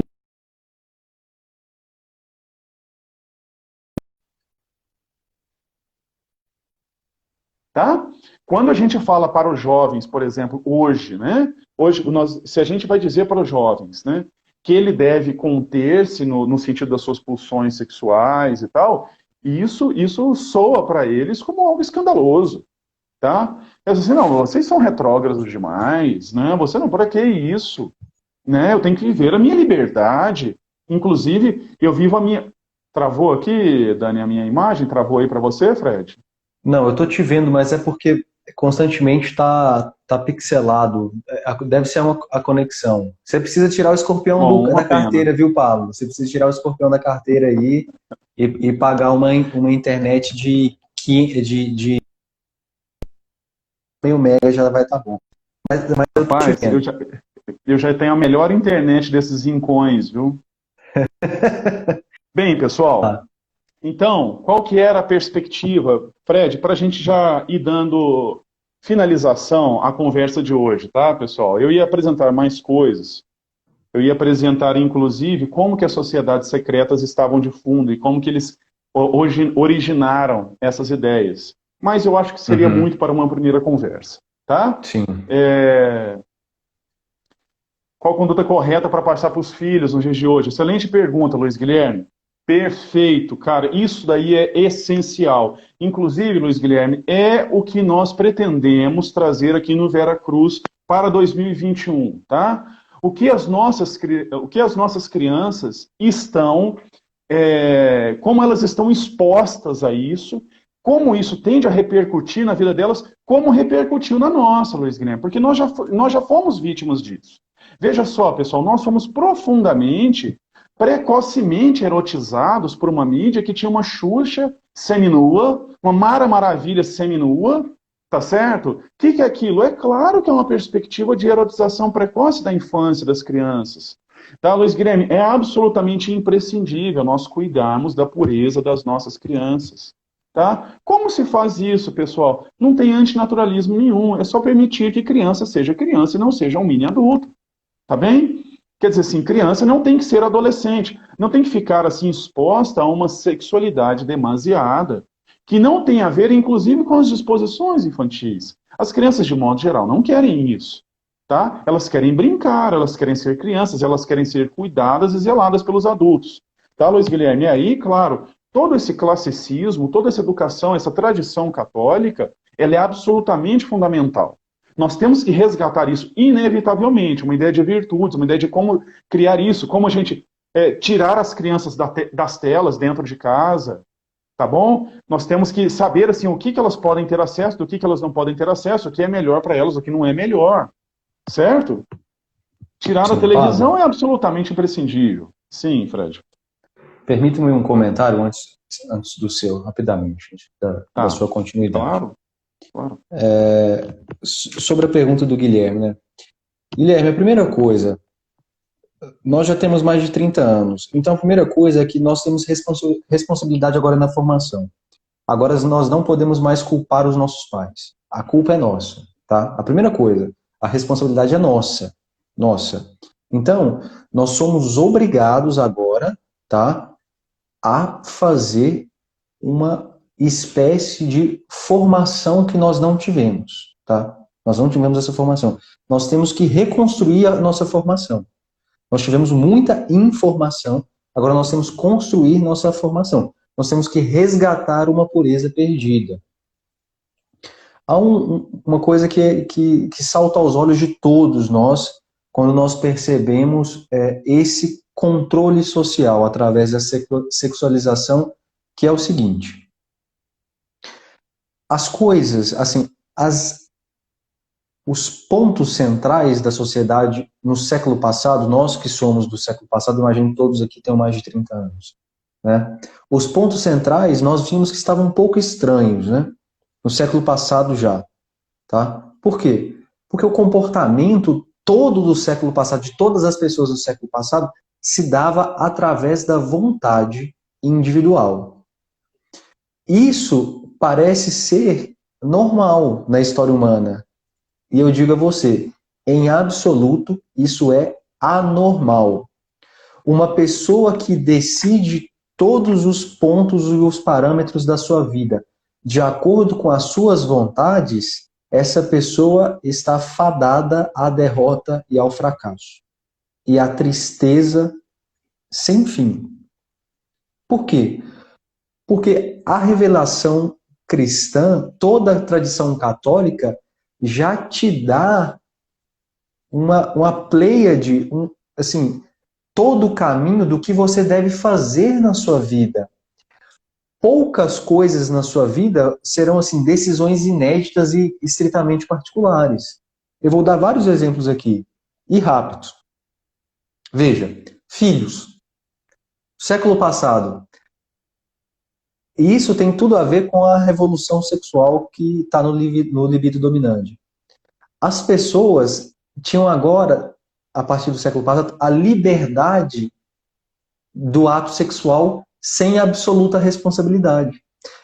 Tá? Quando a gente fala para os jovens, por exemplo, hoje, né? Hoje, se a gente vai dizer para os jovens, né? Que ele deve conter-se no sentido das suas pulsões sexuais e tal, isso soa para eles como algo escandaloso, tá? Eu disse assim, não, vocês são retrógrados demais, né? Você não, para que isso? Né? Eu tenho que viver a minha liberdade. Inclusive, eu vivo a minha... Travou aqui, Dani, a minha imagem? Travou aí para você, Fred? Não, eu tô te vendo, mas é porque constantemente tá pixelado. Deve ser a conexão. Você precisa tirar o escorpião Bom, da uma pena. carteira, viu, Pablo? Você precisa tirar o escorpião da carteira aí e pagar uma internet de meio mega já vai estar bom. Mas eu tô te Rapaz, vendo. eu já tenho a melhor internet desses rincões, viu? Bem, pessoal, Tá. então, qual que era a perspectiva, Fred, para a gente já ir dando finalização à conversa de hoje, tá, pessoal? Eu ia apresentar mais coisas. Eu ia apresentar, inclusive, como que as sociedades secretas estavam de fundo e como que eles originaram essas ideias. Mas eu acho que seria muito para uma primeira conversa, tá? Sim. Qual a conduta correta para passar para os filhos nos dias de hoje? Excelente pergunta, Luiz Guilherme. Perfeito, cara, isso daí é essencial. Inclusive, Luiz Guilherme, é o que nós pretendemos trazer aqui no Vera Cruz para 2021, tá? O que as nossas crianças estão, como elas estão expostas a isso, como isso tende a repercutir na vida delas, como repercutiu na nossa, Luiz Guilherme, porque nós já fomos vítimas disso. Veja só, pessoal, nós fomos precocemente erotizados por uma mídia que tinha uma Xuxa seminua, uma Mara Maravilha seminua, tá certo? O que é aquilo? É claro que é uma perspectiva de erotização precoce da infância das crianças. Tá, Luiz Guilherme? É absolutamente imprescindível nós cuidarmos da pureza das nossas crianças. Tá? Como se faz isso, pessoal? Não tem antinaturalismo nenhum, é só permitir que criança seja criança e não seja um mini adulto. Tá bem? Quer dizer assim, criança não tem que ser adolescente, não tem que ficar assim exposta a uma sexualidade demasiada, que não tem a ver, inclusive, com as disposições infantis. As crianças, de modo geral, não querem isso, tá? Elas querem brincar, elas querem ser crianças, elas querem ser cuidadas e zeladas pelos adultos. Tá, Luiz Guilherme? E aí, claro, todo esse classicismo, toda essa educação, essa tradição católica, ela é absolutamente fundamental. Nós temos que resgatar isso inevitavelmente, uma ideia de virtudes, uma ideia de como criar isso, como a gente tirar as crianças das telas dentro de casa, tá bom? Nós temos que saber assim, o que elas podem ter acesso, do que elas não podem ter acesso, o que é melhor para elas, o que não é melhor, certo? Tirar a Sim, televisão padre. é absolutamente imprescindível. Sim, Fred. Permita-me um comentário antes do seu, rapidamente, antes da Tá, sua continuidade. claro, claro. Sobre a pergunta do Guilherme, né? Guilherme, a primeira coisa, nós já temos mais de 30 anos, então a primeira coisa é que nós temos responsabilidade agora na formação. Agora nós não podemos mais culpar os nossos pais. A culpa é nossa, tá? A primeira coisa, a responsabilidade é nossa, nossa. Então, nós somos obrigados agora, tá, a fazer uma espécie de formação que nós não tivemos, tá? Nós não tivemos essa formação. Nós temos que reconstruir a nossa formação. Nós tivemos muita informação, agora nós temos que construir nossa formação. Nós temos que resgatar uma pureza perdida. Há uma coisa que salta aos olhos de todos nós quando nós percebemos esse controle social através da sexualização, que é o seguinte: as coisas, assim, os pontos centrais da sociedade no século passado, nós que somos do século passado, imagino que todos aqui têm mais de 30 anos, né? Os pontos centrais nós vimos que estavam um pouco estranhos, né? No século passado já, tá? Por quê? Porque o comportamento todo do século passado, de todas as pessoas do século passado, se dava através da vontade individual. Isso parece ser normal na história humana. E eu digo a você, em absoluto, isso é anormal. Uma pessoa que decide todos os pontos e os parâmetros da sua vida de acordo com as suas vontades, essa pessoa está fadada à derrota e ao fracasso. E à tristeza sem fim. Por quê? Porque a revelação cristã, toda a tradição católica, já te dá uma pleiade, assim, todo o caminho do que você deve fazer na sua vida. Poucas coisas na sua vida serão assim decisões inéditas e estritamente particulares. Eu vou dar vários exemplos aqui, e rápidos. Veja, filhos. Século passado. E isso tem tudo a ver com a revolução sexual que está no libido dominante. As pessoas tinham agora, a partir do século passado, a liberdade do ato sexual sem absoluta responsabilidade.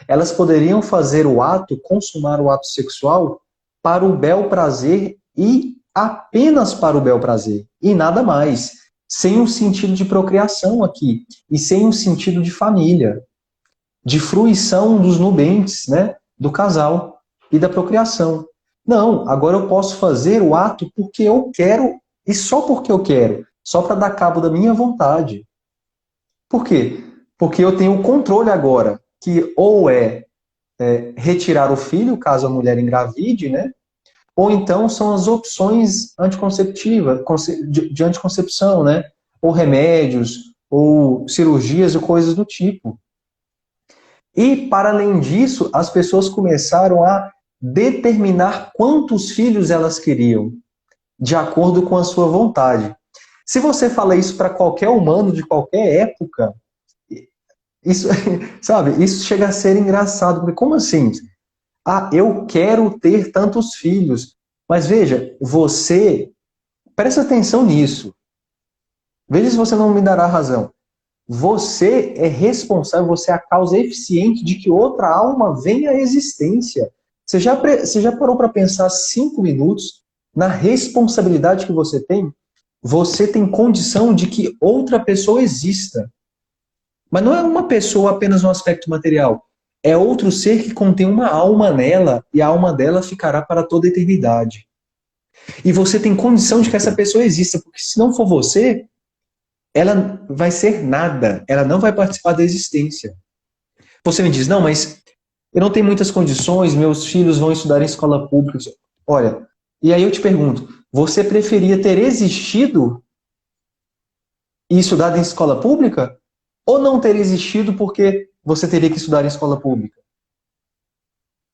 Elas poderiam fazer o ato, consumar o ato sexual para o bel prazer e apenas para o bel prazer, e nada mais, sem um sentido de procriação aqui, e sem um sentido de família, de fruição dos nubentes, né, do casal e da procriação. Não, agora eu posso fazer o ato porque eu quero e só porque eu quero, só para dar cabo da minha vontade. Por quê? Porque eu tenho o controle agora, que ou retirar o filho, caso a mulher engravide, né? Ou então são as opções anticonceptivas, de anticoncepção, né? Ou remédios, ou cirurgias ou coisas do tipo. E, para além disso, as pessoas começaram a determinar quantos filhos elas queriam, de acordo com a sua vontade. Se você fala isso para qualquer humano de qualquer época, isso, sabe, isso chega a ser engraçado, porque como assim? Ah, eu quero ter tantos filhos. Mas veja, você, presta atenção nisso. Veja se você não me dará razão. Você é responsável, você é a causa eficiente de que outra alma venha à existência. Você já parou para pensar 5 minutos na responsabilidade que você tem? Você tem condição de que outra pessoa exista. Mas não é uma pessoa apenas no aspecto material. É outro ser que contém uma alma nela e a alma dela ficará para toda a eternidade. E você tem condição de que essa pessoa exista, porque se não for você, ela vai ser nada. Ela não vai participar da existência. Você me diz, não, mas eu não tenho muitas condições, meus filhos vão estudar em escola pública. Olha, e aí eu te pergunto, você preferia ter existido e estudado em escola pública? Ou não teria existido porque você teria que estudar em escola pública?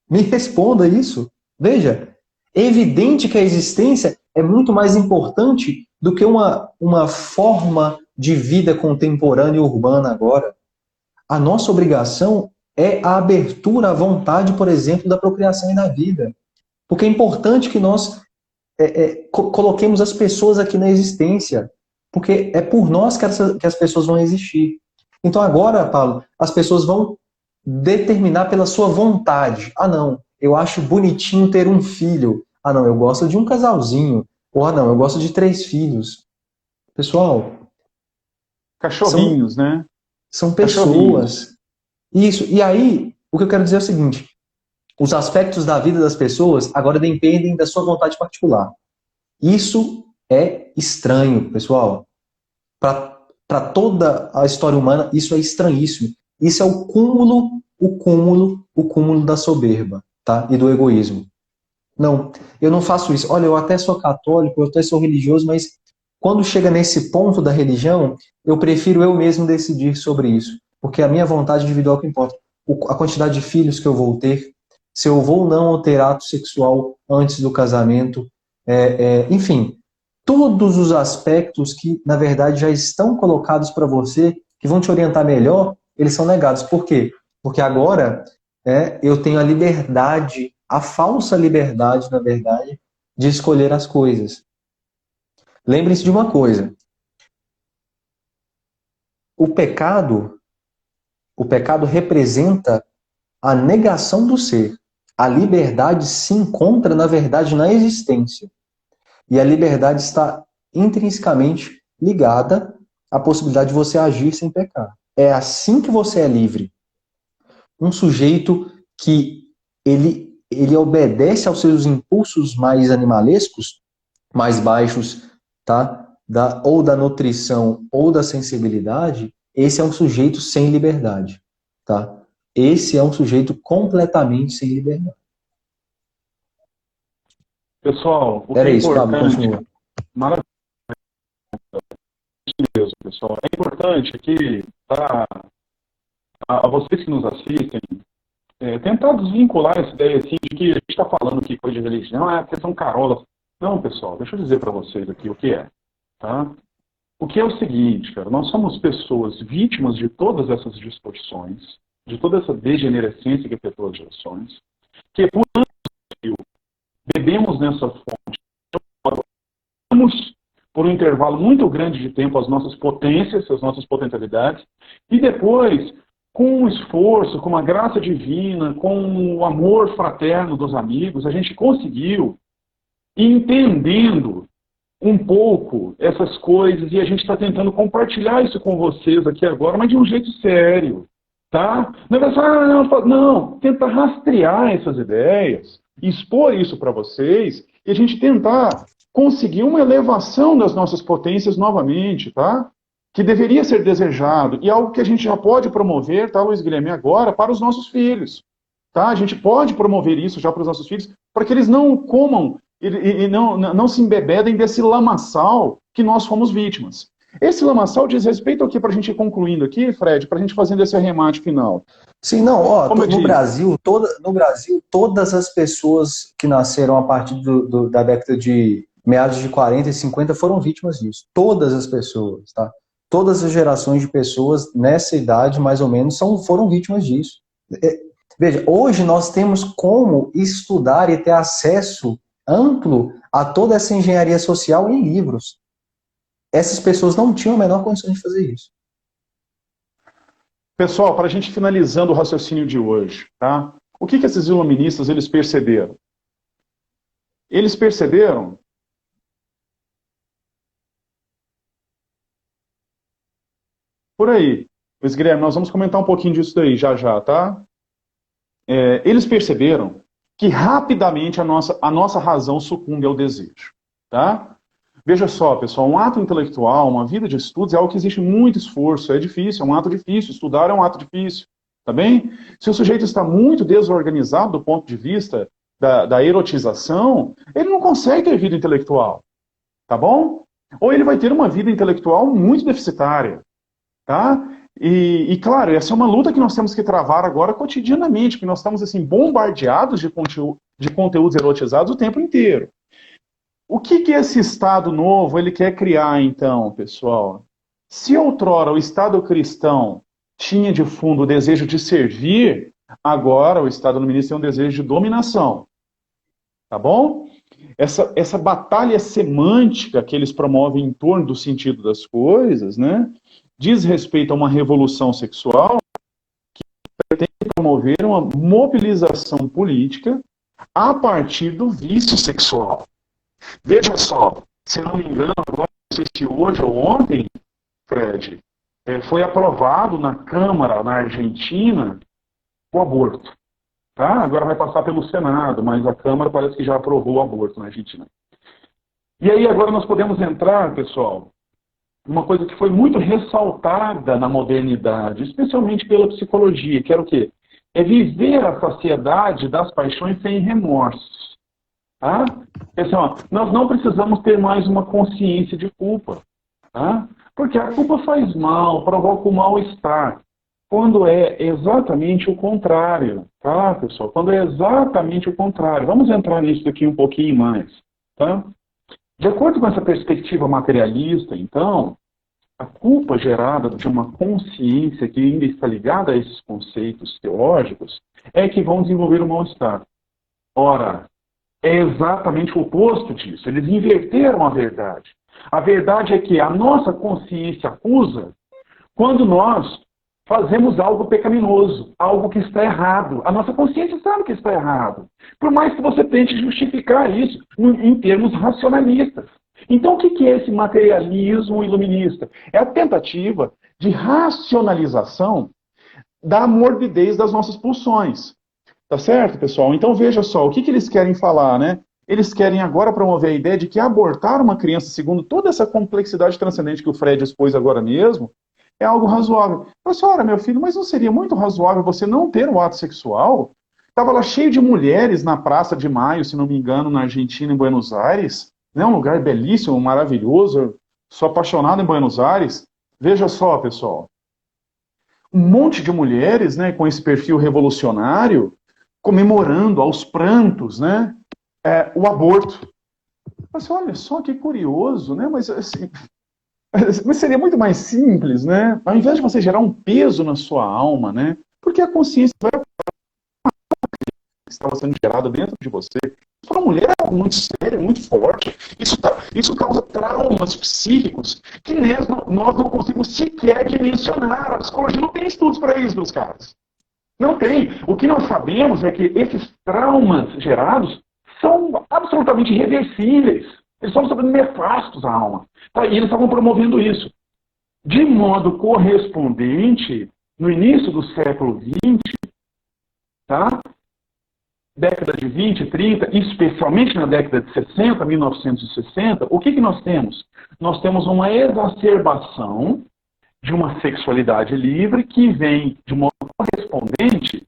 Me responda isso. Veja, é evidente que a existência é muito mais importante do que uma forma de vida contemporânea e urbana agora. A nossa obrigação é a abertura à vontade, por exemplo, da procriação e da vida. Porque é importante que nós coloquemos as pessoas aqui na existência. Porque é por nós que as pessoas vão existir. Então agora, Paulo, as pessoas vão determinar pela sua vontade. Ah, não, eu acho bonitinho ter um filho. Ah, não, eu gosto de um casalzinho. Ou, ah, não, eu gosto de 3 filhos. Pessoal, Cachorrinhos, né? são Cachorrinhos. pessoas. Isso. E aí, o que eu quero dizer é o seguinte: os aspectos da vida das pessoas agora dependem da sua vontade particular. Isso é estranho, pessoal. Para toda a história humana, isso é estranhíssimo. Isso é o cúmulo da soberba, tá? E do egoísmo. Não, eu não faço isso. Olha, eu até sou católico, eu até sou religioso, mas quando chega nesse ponto da religião, eu prefiro eu mesmo decidir sobre isso. Porque a minha vontade individual é o que importa. A quantidade de filhos que eu vou ter, se eu vou ou não ter ato sexual antes do casamento, enfim, todos os aspectos que, na verdade, já estão colocados para você, que vão te orientar melhor, eles são negados. Por quê? Porque agora eu tenho a liberdade, a falsa liberdade, na verdade, de escolher as coisas. Lembre-se de uma coisa. O pecado representa a negação do ser. A liberdade se encontra, na verdade, na existência. E a liberdade está intrinsecamente ligada à possibilidade de você agir sem pecar. É assim que você é livre. Um sujeito que ele obedece aos seus impulsos mais animalescos, mais baixos, tá? Ou da nutrição ou da sensibilidade, esse é um sujeito sem liberdade, tá? Esse é um sujeito completamente sem liberdade. Pessoal, o que Era é isso, Pablo, importante, continua. maravilhoso, pessoal, é importante aqui, tá, a vocês que nos assistem, tentar desvincular essa ideia assim, de que a gente está falando aqui coisa de religião, vocês são carolas. Não, pessoal, deixa eu dizer para vocês aqui o que é. Tá? O que é o seguinte, cara, nós somos pessoas vítimas de todas essas distorções, de toda essa degenerescência que afetou as gerações, que por anos bebemos nessa fonte, por um intervalo muito grande de tempo as nossas potências, as nossas potencialidades, e depois, com o esforço, com a graça divina, com o amor fraterno dos amigos, a gente conseguiu, entendendo um pouco essas coisas, e a gente está tentando compartilhar isso com vocês aqui agora, mas de um jeito sério, tá? Não é só, não, tenta rastrear essas ideias, expor isso para vocês, e a gente tentar conseguir uma elevação das nossas potências novamente, tá? Que deveria ser desejado, e algo que a gente já pode promover, tá, Luiz Guilherme, agora, para os nossos filhos, tá? A gente pode promover isso já para os nossos filhos, para que eles não comam e não se embebedem desse lamaçal que nós fomos vítimas. Esse lamaçal diz respeito ao que, para a gente ir concluindo aqui, Fred, para a gente fazendo esse arremate final. Sim, não, no Brasil, todas as pessoas que nasceram a partir da década de meados de 40 e 50 foram vítimas disso. Todas as pessoas, tá? Todas as gerações de pessoas nessa idade, mais ou menos, foram vítimas disso. Veja, hoje nós temos como estudar e ter acesso amplo a toda essa engenharia social em livros. Essas pessoas não tinham a menor condição de fazer isso. Pessoal, para a gente finalizando o raciocínio de hoje, tá? O que esses iluministas eles perceberam? Eles perceberam por aí. Luiz Guilherme, nós vamos comentar um pouquinho disso daí já, tá? Eles perceberam que rapidamente a nossa razão sucumbe ao desejo, tá? Veja só, pessoal, um ato intelectual, uma vida de estudos é algo que exige muito esforço, é difícil, é um ato difícil, estudar é um ato difícil, tá bem? Se o sujeito está muito desorganizado do ponto de vista da erotização, ele não consegue ter vida intelectual, tá bom? ou ele vai ter uma vida intelectual muito deficitária, tá? E claro, essa é uma luta que nós temos que travar agora cotidianamente, porque nós estamos assim bombardeados de conteúdos erotizados o tempo inteiro. O que esse Estado novo ele quer criar, então, pessoal? Se outrora o Estado cristão tinha de fundo o desejo de servir, agora o Estado iluminista tem um desejo de dominação. Tá bom? Essa batalha semântica que eles promovem em torno do sentido das coisas, né, diz respeito a uma revolução sexual que pretende promover uma mobilização política a partir do vício sexual. Veja só, se não me engano, agora, não sei se hoje ou ontem, Fred, foi aprovado na Câmara, na Argentina, o aborto. Tá? Agora vai passar pelo Senado, mas a Câmara parece que já aprovou o aborto na Argentina. E aí agora nós podemos entrar, pessoal, uma coisa que foi muito ressaltada na modernidade, especialmente pela psicologia, que era o quê? É viver a saciedade das paixões sem remorsos. Tá? Assim, ó, nós não precisamos ter mais uma consciência de culpa. Tá? Porque a culpa faz mal, provoca o mal-estar. Quando é exatamente o contrário, tá, pessoal? Quando é exatamente o contrário. Vamos entrar nisso aqui um pouquinho mais, tá? De acordo com essa perspectiva materialista, então, a culpa gerada de uma consciência que ainda está ligada a esses conceitos teológicos é que vão desenvolver o mal-estar. Ora, é exatamente o oposto disso. Eles inverteram a verdade. A verdade é que a nossa consciência acusa quando nós fazemos algo pecaminoso, algo que está errado. A nossa consciência sabe que está errado. Por mais que você tente justificar isso em termos racionalistas. Então, o que é esse materialismo iluminista? É a tentativa de racionalização da morbidez das nossas pulsões. Tá certo, pessoal? Então, veja só, o que eles querem falar, né? Eles querem agora promover a ideia de que abortar uma criança, segundo toda essa complexidade transcendente que o Fred expôs agora mesmo, é algo razoável. Mas, senhora, meu filho, mas não seria muito razoável você não ter um ato sexual? Estava lá cheio de mulheres na Praça de Maio, se não me engano, na Argentina, em Buenos Aires. Né? Um lugar belíssimo, maravilhoso. Sou apaixonado em Buenos Aires. Veja só, pessoal. Um monte de mulheres, né, com esse perfil revolucionário, comemorando aos prantos, né, o aborto. Mas olha só que curioso, né? Mas assim... Mas seria muito mais simples, né? Ao invés de você gerar um peso na sua alma, né? Porque a consciência vai que estava sendo gerada dentro de você. Para a mulher é algo muito sério, muito forte. Isso causa traumas psíquicos que nós não conseguimos sequer dimensionar. A psicologia não tem estudos para isso, meus caros. Não tem. O que nós sabemos é que esses traumas gerados são absolutamente irreversíveis. Eles são absolutamente nefastos à alma. Tá? E eles estavam promovendo isso. De modo correspondente, no início do século XX, tá? Década de 20, 30, especialmente na década de 60, 1960, o que nós temos? Nós temos uma exacerbação de uma sexualidade livre que vem de modo correspondente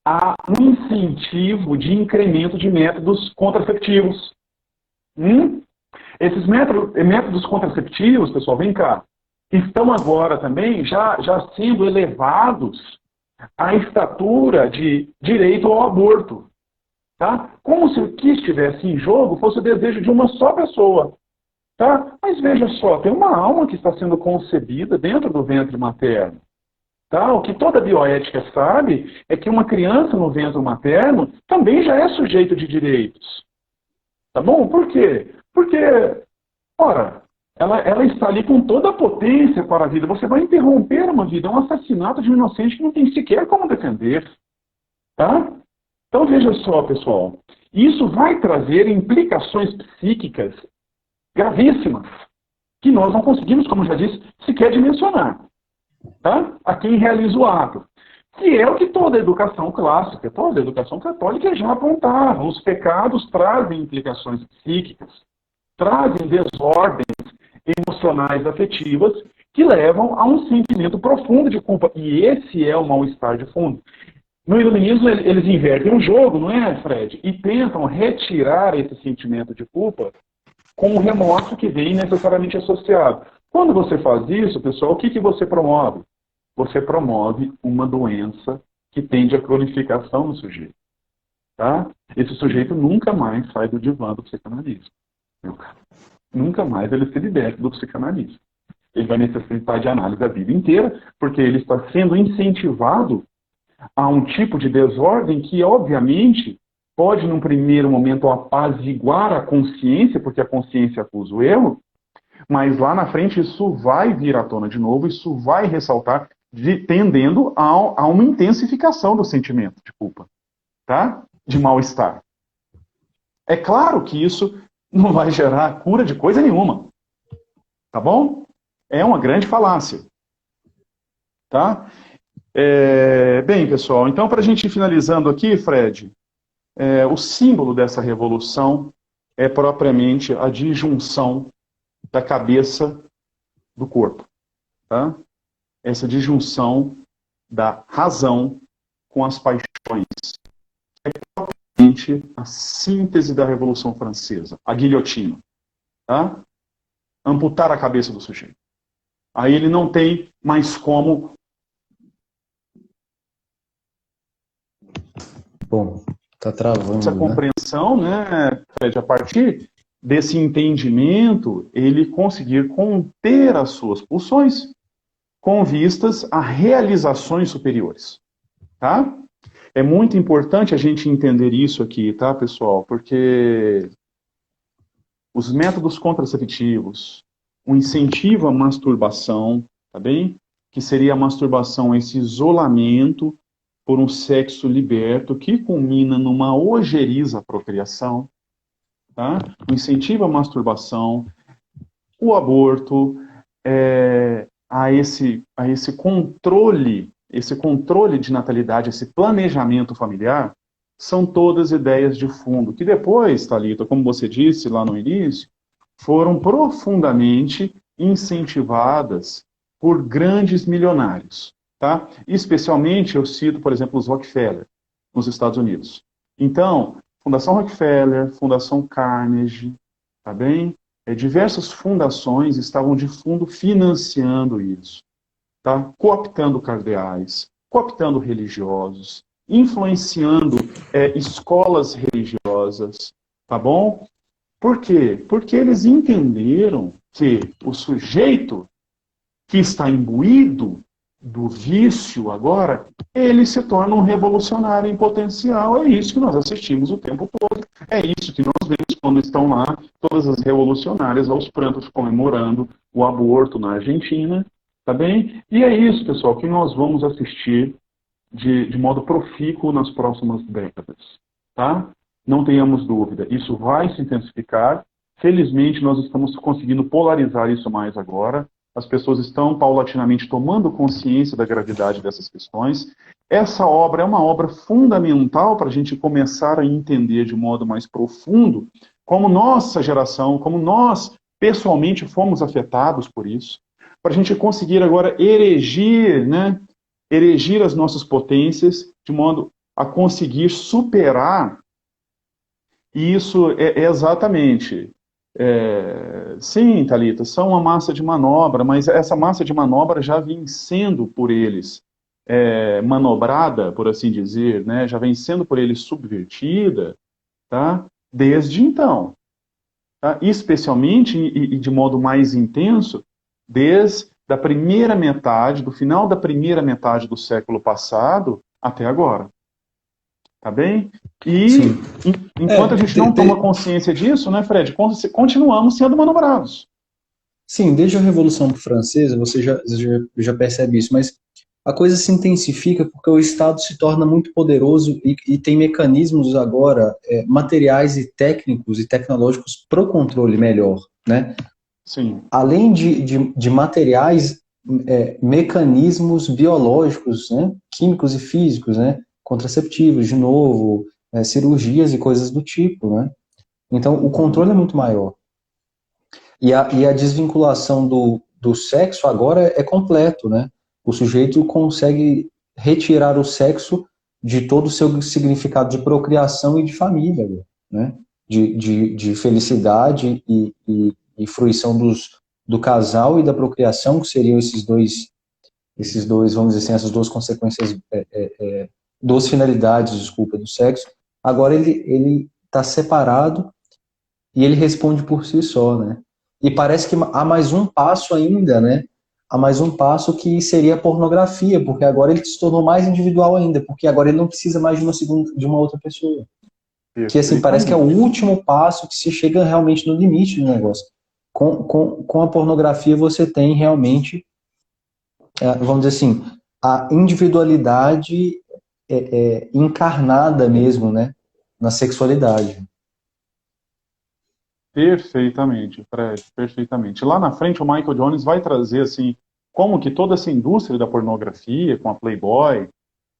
a um incentivo de incremento de métodos contraceptivos. Esses métodos contraceptivos, pessoal, vem cá, estão agora também já sendo elevados à estatura de direito ao aborto. Tá? Como se o que estivesse em jogo fosse o desejo de uma só pessoa. Tá? Mas veja só, tem uma alma que está sendo concebida dentro do ventre materno. Tá? O que toda bioética sabe é que uma criança no ventre materno também já é sujeito de direitos. Tá bom? Por quê? Porque, ora, ela está ali com toda a potência para a vida. Você vai interromper uma vida, é um assassinato de um inocente que não tem sequer como defender. Tá? Então veja só, pessoal. Isso vai trazer implicações psíquicas gravíssimas, que nós não conseguimos, como já disse, sequer dimensionar. Tá? A quem realiza o ato. Que é o que toda a educação clássica, toda a educação católica já apontava. Os pecados trazem implicações psíquicas, trazem desordens emocionais afetivas que levam a um sentimento profundo de culpa. E esse é o mal-estar de fundo. No iluminismo, eles invertem o jogo, não é, Fred? E tentam retirar esse sentimento de culpa com o remorso que vem necessariamente associado. Quando você faz isso, pessoal, o que você promove? Você promove uma doença que tende à cronificação no sujeito. Tá? Esse sujeito nunca mais sai do divã do psicanalista. Nunca mais ele se liberta do psicanalista. Ele vai necessitar de análise a vida inteira, porque ele está sendo incentivado a um tipo de desordem que, obviamente, pode, num primeiro momento, apaziguar a consciência, porque a consciência acusa o erro, mas lá na frente isso vai vir à tona de novo, isso vai ressaltar, tendendo a uma intensificação do sentimento de culpa, tá? De mal-estar. É claro que isso não vai gerar cura de coisa nenhuma, tá bom? É uma grande falácia, tá? Bem, pessoal, então para a gente ir finalizando aqui, Fred, o símbolo dessa revolução é propriamente a disjunção da cabeça do corpo, tá? Essa disjunção da razão com as paixões. É propriamente a síntese da Revolução Francesa, a guilhotina, tá? Amputar a cabeça do sujeito. Aí ele não tem mais como... Bom, tá travando, essa compreensão, né, Fred, a partir desse entendimento, ele conseguir conter as suas pulsões com vistas a realizações superiores, tá? É muito importante a gente entender isso aqui, tá, pessoal? Porque os métodos contraceptivos, o incentivo à masturbação, tá bem? Que seria a masturbação, esse isolamento por um sexo liberto que culmina numa ojeriza à procriação, tá? O incentivo à masturbação, o aborto, a esse controle de natalidade, esse planejamento familiar, são todas ideias de fundo, que depois, Thalita, como você disse lá no início, foram profundamente incentivadas por grandes milionários, tá? Especialmente, eu cito, por exemplo, os Rockefeller, nos Estados Unidos. Então, Fundação Rockefeller, Fundação Carnegie, tá bem? Diversas fundações estavam de fundo financiando isso, tá? Cooptando cardeais, cooptando religiosos, influenciando escolas religiosas, tá bom? Por quê? Porque eles entenderam que o sujeito que está imbuído do vício agora, ele se torna um revolucionário em potencial. É isso que nós assistimos o tempo todo. É isso que nós vemos quando estão lá todas as revolucionárias aos prantos comemorando o aborto na Argentina, tá bem? E é isso, pessoal, que nós vamos assistir de modo profícuo nas próximas décadas, tá? Não tenhamos dúvida, isso vai se intensificar. Felizmente, nós estamos conseguindo polarizar isso mais agora. As pessoas estão paulatinamente tomando consciência da gravidade dessas questões. Essa obra é uma obra fundamental para a gente começar a entender de modo mais profundo como nossa geração, como nós pessoalmente fomos afetados por isso, para a gente conseguir agora erigir, né, erigir as nossas potências de modo a conseguir superar. E isso é exatamente... sim, Thalita, são uma massa de manobra, mas essa massa de manobra já vem sendo por eles manobrada, por assim dizer, né? Já vem sendo por eles subvertida, tá? Desde então. Tá? Especialmente e de modo mais intenso, desde a primeira metade, do final da primeira metade do século passado até agora. Tá bem? E enquanto a gente não toma consciência disso, né, Fred, continuamos sendo manobrados. Sim, desde a Revolução Francesa, você já percebe isso, mas a coisa se intensifica porque o Estado se torna muito poderoso e tem mecanismos agora materiais e técnicos e tecnológicos para o controle melhor, né? Sim. Além de materiais, mecanismos biológicos, né? Químicos e físicos, né? Contraceptivos, de novo, cirurgias e coisas do tipo, né? Então, o controle é muito maior. E a desvinculação do sexo agora é completo, né? O sujeito consegue retirar o sexo de todo o seu significado de procriação e de família, né? de felicidade e fruição do casal e da procriação, que seriam esses dois, vamos dizer assim, essas duas consequências, duas finalidades, desculpa, do sexo. Agora ele está separado e ele responde por si só, né? E parece que há mais um passo ainda, né? Há mais um passo que seria a pornografia, porque agora ele se tornou mais individual ainda, porque agora ele não precisa mais de uma outra pessoa. Que assim, parece que é o último passo que se chega realmente no limite do negócio. Com a pornografia você tem realmente, vamos dizer assim, a individualidade encarnada mesmo, né? Na sexualidade. Perfeitamente, Fred, perfeitamente. Lá na frente o Michael Jones vai trazer assim como que toda essa indústria da pornografia, com a Playboy,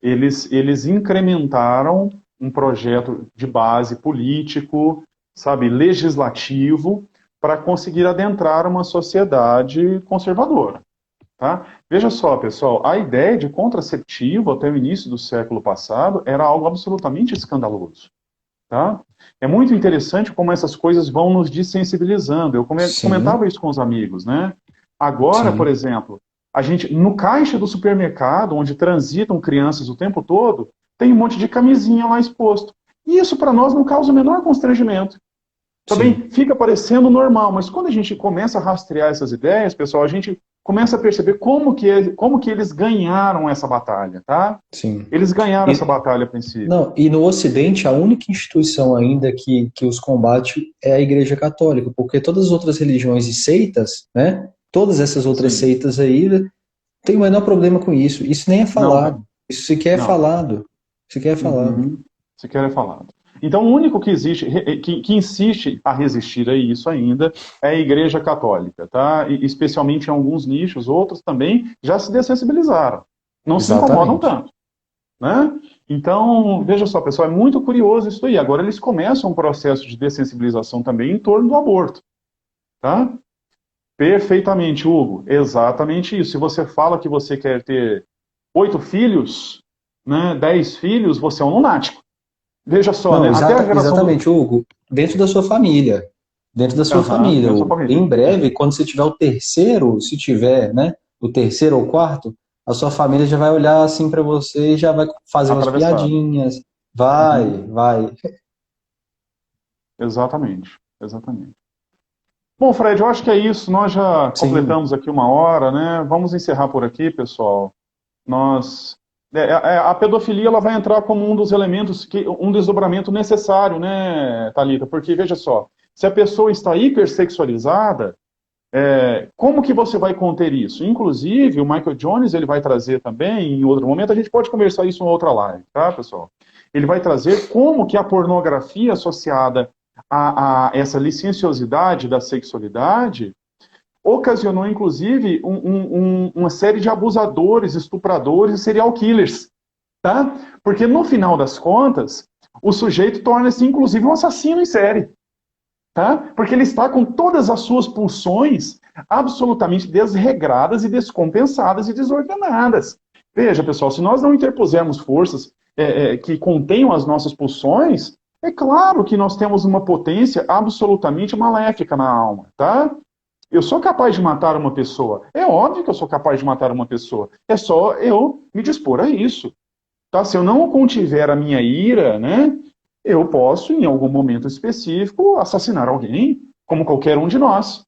eles incrementaram um projeto de base político, sabe, legislativo, para conseguir adentrar uma sociedade conservadora. Tá? Veja só, pessoal, a ideia de contraceptivo até o início do século passado era algo absolutamente escandaloso. Tá? É muito interessante como essas coisas vão nos dessensibilizando. Eu comentava isso com os amigos, né? Agora, Sim. por exemplo, a gente, no caixa do supermercado, onde transitam crianças o tempo todo, tem um monte de camisinha lá exposto. E isso para nós não causa o menor constrangimento. Também fica parecendo normal, mas quando a gente começa a rastrear essas ideias, pessoal, a gente começa a perceber como que eles ganharam essa batalha, tá? Sim. Eles ganharam essa batalha a princípio. Não, e no Ocidente, a única instituição ainda que os combate é a Igreja Católica, porque todas as outras religiões e seitas, né? Todas essas outras seitas aí, tem o menor problema com isso. Isso nem é falado. Não. Isso sequer é falado. Sequer é falado. Sequer é falado. Então, o único que existe, que insiste a resistir a isso ainda é a Igreja Católica, tá? E, especialmente em alguns nichos, outros também já se dessensibilizaram. Não se incomodam tanto, né? Então, veja só, pessoal, é muito curioso isso aí. Agora eles começam um processo de dessensibilização também em torno do aborto, tá? Perfeitamente, Hugo. Exatamente isso. Se você fala que você quer ter 8 filhos, né, 10 filhos, você é um lunático. Veja só, não, né? Até a geração exatamente, Hugo. Dentro da sua família. Dentro da sua família. Dentro da sua família. Em breve, quando você tiver o terceiro, se tiver, né? O terceiro ou quarto, a sua família já vai olhar assim para você e já vai fazer umas piadinhas. Vai. Exatamente. Bom, Fred, eu acho que é isso. Nós já completamos aqui 1 hora, né? Vamos encerrar por aqui, pessoal. A pedofilia ela vai entrar como um dos elementos, um desdobramento necessário, né, Thalita? Porque, veja só, se a pessoa está hipersexualizada, como que você vai conter isso? Inclusive, o Michael Jones ele vai trazer também, em outro momento, a gente pode conversar isso em outra live, tá, pessoal? Ele vai trazer como que a pornografia associada a essa licenciosidade da sexualidade ocasionou, inclusive, uma série de abusadores, estupradores e serial killers, tá? Porque, no final das contas, o sujeito torna-se, inclusive, um assassino em série, tá? Porque ele está com todas as suas pulsões absolutamente desregradas e descompensadas e desordenadas. Veja, pessoal, se nós não interpusermos forças que contenham as nossas pulsões, é claro que nós temos uma potência absolutamente maléfica na alma, tá? Eu sou capaz de matar uma pessoa. É óbvio que eu sou capaz de matar uma pessoa. É só eu me dispor a isso. Tá? Se eu não contiver a minha ira, né, eu posso, em algum momento específico, assassinar alguém, como qualquer um de nós.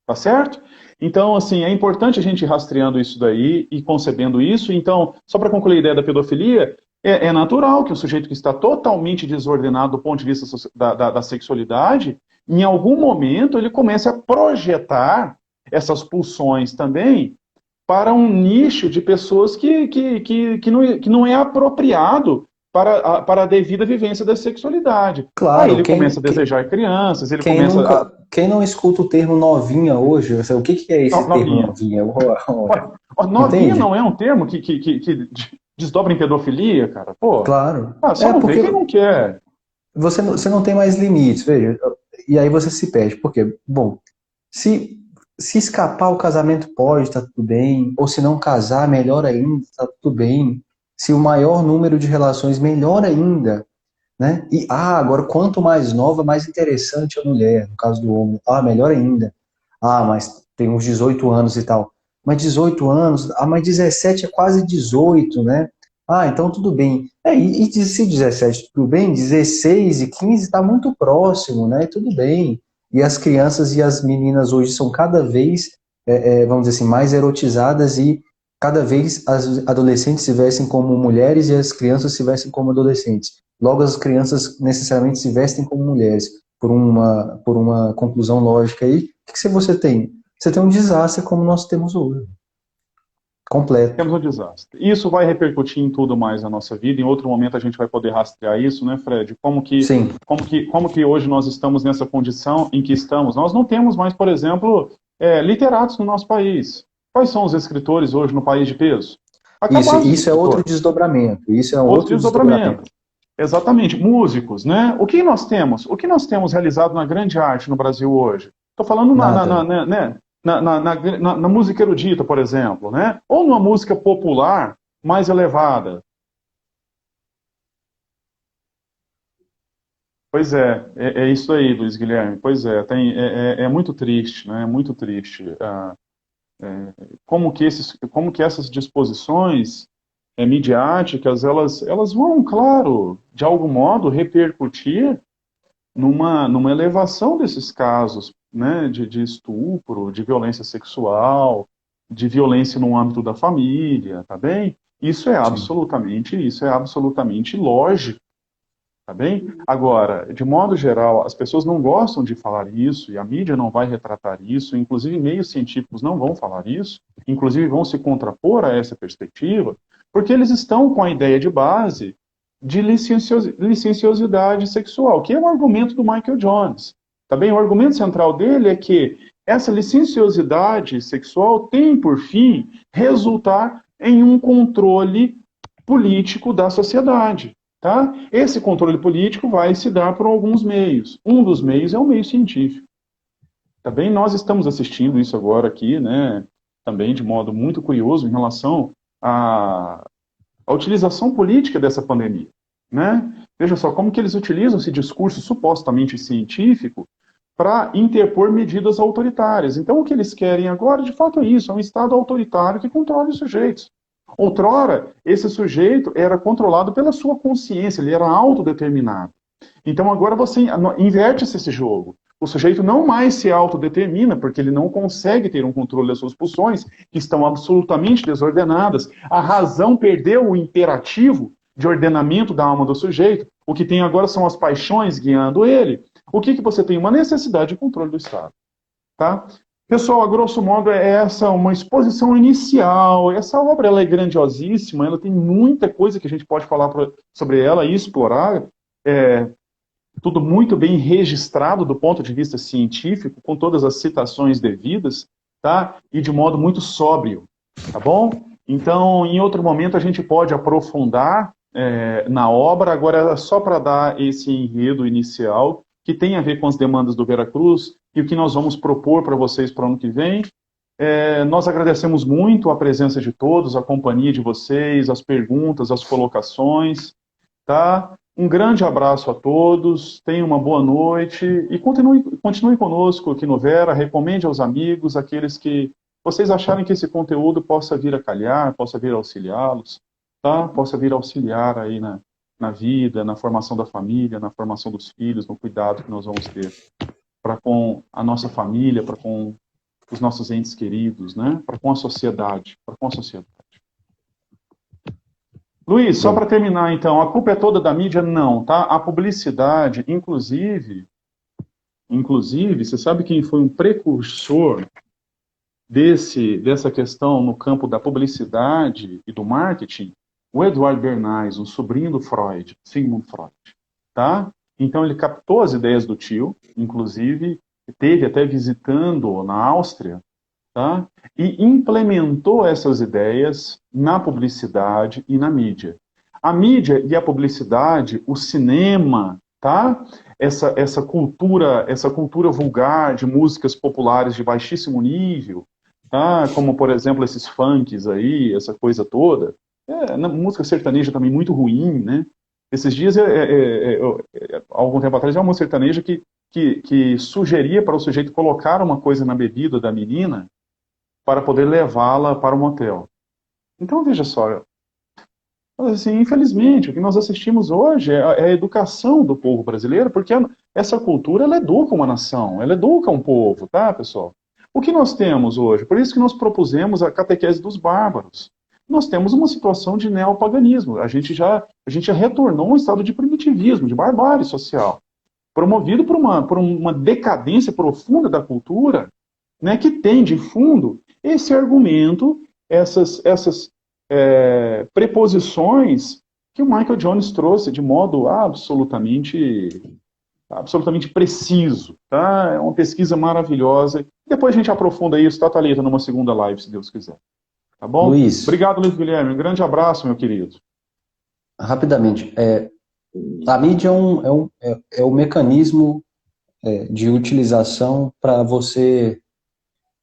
Tá certo? Então, assim, é importante a gente ir rastreando isso daí e concebendo isso. Então, só para concluir a ideia da pedofilia, é natural que o sujeito que está totalmente desordenado do ponto de vista da sexualidade, em algum momento ele comece a projetar essas pulsões também para um nicho de pessoas que não é apropriado para a devida vivência da sexualidade. Claro, Aí ele começa a desejar crianças, ele quem começa quem não escuta o termo novinha hoje, o que é esse termo novinha? Novinha não é um termo que desdobra em pedofilia, cara? Pô, claro. Só não vê quem não quer. Você não tem mais limites, veja. E aí você se perde. Por quê? Bom, se escapar o casamento pode, tá tudo bem. Ou se não casar, melhor ainda, tá tudo bem. Se o maior número de relações, melhor ainda. né? E, agora, quanto mais nova, mais interessante a mulher, no caso do homem. Melhor ainda. Mas tem uns 18 anos e tal. Mas 18 anos, mas 17 é quase 18, né? Então tudo bem. Se 17 tudo bem, 16 e 15 está muito próximo, né? Tudo bem. E as crianças e as meninas hoje são cada vez, vamos dizer assim, mais erotizadas e cada vez as adolescentes se vestem como mulheres e as crianças se vestem como adolescentes. Logo, as crianças necessariamente se vestem como mulheres, por uma conclusão lógica aí. O que você tem? Você tem um desastre como nós temos hoje. Completo. Temos um desastre. Isso vai repercutir em tudo mais na nossa vida. Em outro momento a gente vai poder rastrear isso, né, Fred? Sim. Como que hoje nós estamos nessa condição em que estamos? Nós não temos mais, por exemplo, literatos no nosso país. Quais são os escritores hoje no país de peso? Acabaram os Isso é outro escritores. desdobramento. Isso é Outro outro desdobramento. desdobramento. Exatamente. Músicos, né? O que nós temos? O que nós temos realizado na grande arte no Brasil hoje? Estou falando Nada. na música erudita, por exemplo, né? Ou numa música popular mais elevada. Pois é isso aí, Luiz Guilherme. Pois é muito triste, né? É muito triste. Como que essas disposições midiáticas, elas vão, claro, de algum modo repercutir numa elevação desses casos, né, de estupro, de violência sexual, de violência no âmbito da família, tá bem? Sim. Isso é absolutamente lógico, tá bem? Agora, de modo geral, as pessoas não gostam de falar isso, e a mídia não vai retratar isso, inclusive meios científicos não vão falar isso, inclusive vão se contrapor a essa perspectiva, porque eles estão com a ideia de base de licenciosidade sexual, que é um argumento do Michael Jones. Tá bem? O argumento central dele é que essa licenciosidade sexual tem, por fim, resultar em um controle político da sociedade. Tá? Esse controle político vai se dar por alguns meios. Um dos meios é o meio científico. Tá bem? Nós estamos assistindo isso agora aqui, né, também de modo muito curioso em relação a utilização política dessa pandemia. Né? Veja só como que eles utilizam esse discurso supostamente científico para interpor medidas autoritárias. Então, o que eles querem agora, de fato, é isso: é um Estado autoritário que controla os sujeitos. Outrora, esse sujeito era controlado pela sua consciência, ele era autodeterminado. Então, agora você inverte-se esse jogo. O sujeito não mais se autodetermina, porque ele não consegue ter um controle das suas pulsões, que estão absolutamente desordenadas. A razão perdeu o imperativo de ordenamento da alma do sujeito. O que tem agora são as paixões guiando ele. O que você tem? Uma necessidade de controle do Estado. Tá? Pessoal, a grosso modo, é essa uma exposição inicial. Essa obra ela é grandiosíssima, ela tem muita coisa que a gente pode falar sobre ela e explorar. Tudo muito bem registrado do ponto de vista científico, com todas as citações devidas, tá? E de modo muito sóbrio, tá bom? Então, em outro momento, a gente pode aprofundar na obra. Agora, só para dar esse enredo inicial, que tem a ver com as demandas do Veracruz e o que nós vamos propor para vocês para o ano que vem. Nós agradecemos muito a presença de todos, a companhia de vocês, as perguntas, as colocações, tá? Um grande abraço a todos, tenham uma boa noite e continue conosco aqui no Vera, recomende aos amigos, aqueles que vocês acharem que esse conteúdo possa vir a calhar, possa vir a auxiliá-los, tá? Possa vir a auxiliar aí na vida, na formação da família, na formação dos filhos, no cuidado que nós vamos ter para com a nossa família, para com os nossos entes queridos, né? Para com a sociedade, para com a sociedade. Luiz, só para terminar então, a culpa é toda da mídia? Não, tá? A publicidade, inclusive, você sabe quem foi um precursor dessa questão no campo da publicidade e do marketing? O Edward Bernays, um sobrinho do Freud, Sigmund Freud, tá? Então ele captou as ideias do tio, inclusive esteve até visitando na Áustria, tá? E implementou essas ideias na publicidade e na mídia. A mídia e a publicidade, o cinema, tá? Essa cultura vulgar de músicas populares de baixíssimo nível, tá? Como, por exemplo, esses funks aí, essa coisa toda. Na música sertaneja também muito ruim, né? Esses dias, algum tempo atrás, uma sertaneja que sugeria para o sujeito colocar uma coisa na bebida da menina para poder levá-la para o motel. Então, veja só, assim, infelizmente, o que nós assistimos hoje é a educação do povo brasileiro, porque essa cultura, ela educa uma nação, ela educa um povo, tá, pessoal? O que nós temos hoje? Por isso que nós propusemos a catequese dos bárbaros. Nós temos uma situação de neopaganismo. A gente já retornou a um estado de primitivismo, de barbárie social, promovido por uma decadência profunda da cultura, né, que tem de fundo esse argumento, essas preposições que o Michael Jones trouxe de modo absolutamente preciso. Tá? É uma pesquisa maravilhosa. Depois a gente aprofunda isso, tá, Thalita, numa segunda live, se Deus quiser. Tá bom? Luiz, Obrigado, Luiz Guilherme. Um grande abraço, meu querido. rapidamente, a mídia é um mecanismo de utilização para você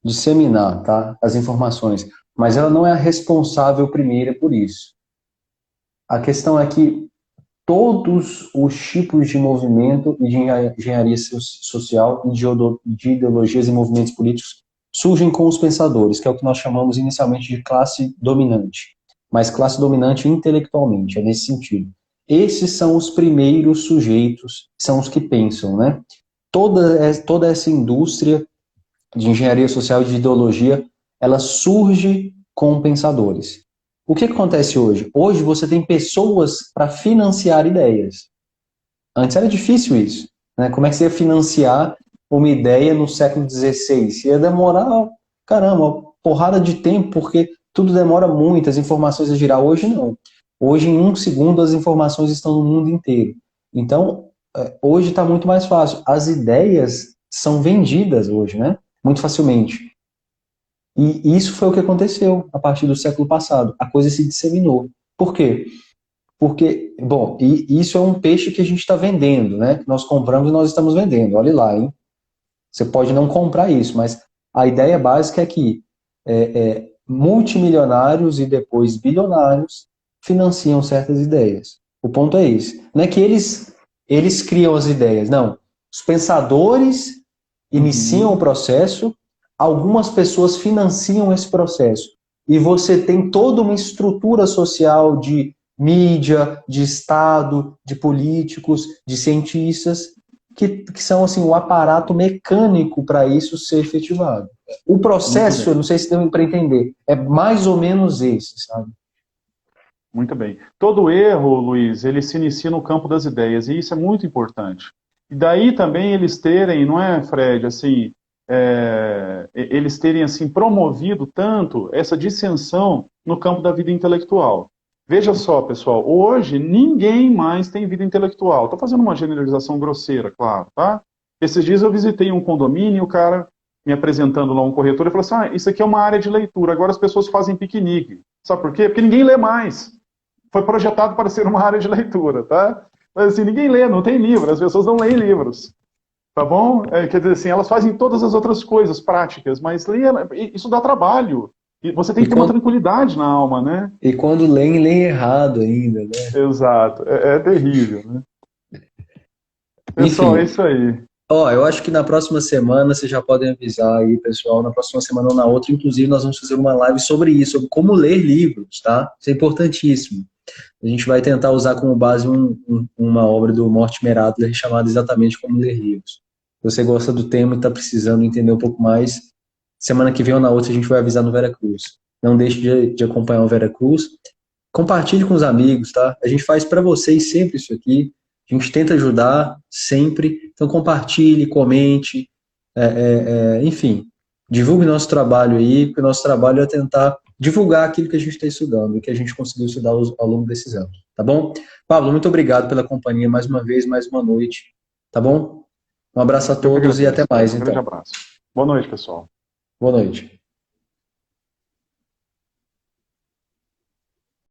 disseminar, tá, as informações, mas ela não é a responsável primeira por isso. A questão é que todos os tipos de movimento e de engenharia social e de ideologias e movimentos políticos surgem com os pensadores, que é o que nós chamamos inicialmente de classe dominante, mas classe dominante intelectualmente, é nesse sentido. Esses são os primeiros sujeitos, são os que pensam, né? Toda essa indústria de engenharia social e de ideologia, ela surge com pensadores. O que acontece hoje? Hoje você tem pessoas para financiar ideias. Antes era difícil isso, né? Como é que você ia financiar uma ideia no século XVI? Ia demorar, caramba, uma porrada de tempo, porque tudo demora muito, as informações a girar. Hoje não. Hoje, em um segundo, as informações estão no mundo inteiro. Então, hoje está muito mais fácil. As ideias são vendidas hoje, né? Muito facilmente. E isso foi o que aconteceu a partir do século passado. A coisa se disseminou. Por quê? Porque, bom, isso é um peixe que a gente está vendendo, né? Que nós compramos e nós estamos vendendo. Olha lá, hein? Você pode não comprar isso, mas a ideia básica é que multimilionários e depois bilionários financiam certas ideias. O ponto é esse. Não é que eles criam as ideias, não. Os pensadores iniciam o processo, algumas pessoas financiam esse processo. E você tem toda uma estrutura social de mídia, de Estado, de políticos, de cientistas, que são assim, o aparato mecânico para isso ser efetivado. O processo, eu não sei se deu para entender, é mais ou menos esse, sabe? Muito bem. Todo erro, Luiz, ele se inicia no campo das ideias, e isso é muito importante. E daí também eles terem, não é, Fred, assim, eles terem assim promovido tanto essa dissensão no campo da vida intelectual. Veja só, pessoal, hoje ninguém mais tem vida intelectual. Estou fazendo uma generalização grosseira, claro, tá? Esses dias eu visitei um condomínio e o cara me apresentando lá um corretor e falou assim, isso aqui é uma área de leitura, agora as pessoas fazem piquenique. Sabe por quê? Porque ninguém lê mais. Foi projetado para ser uma área de leitura, tá? Mas assim, ninguém lê, não tem livro, as pessoas não leem livros. Tá bom? Quer dizer assim, elas fazem todas as outras coisas práticas, mas isso dá trabalho. E você tem que ter uma tranquilidade na alma, né? E quando leem errado ainda, né? Exato. É terrível, né? Pessoal, enfim, é isso aí. Eu acho que na próxima semana, vocês já podem avisar aí, pessoal, na próxima semana ou na outra, inclusive, nós vamos fazer uma live sobre isso, sobre como ler livros, tá? Isso é importantíssimo. A gente vai tentar usar como base uma obra do Mortimer Adler chamada exatamente Como Ler Livros. Se você gosta do tema e está precisando entender um pouco mais, semana que vem ou na outra a gente vai avisar no Veracruz. Não deixe de acompanhar o Veracruz. Compartilhe com os amigos, tá? A gente faz para vocês sempre isso aqui. A gente tenta ajudar sempre. Então compartilhe, comente, enfim, divulgue nosso trabalho aí, porque o nosso trabalho é tentar divulgar aquilo que a gente está estudando e que a gente conseguiu estudar ao longo desses anos, tá bom? Pablo, muito obrigado pela companhia mais uma vez, mais uma noite, tá bom? Um abraço a todos e até mais, então. Um grande abraço. Boa noite, pessoal. Boa noite.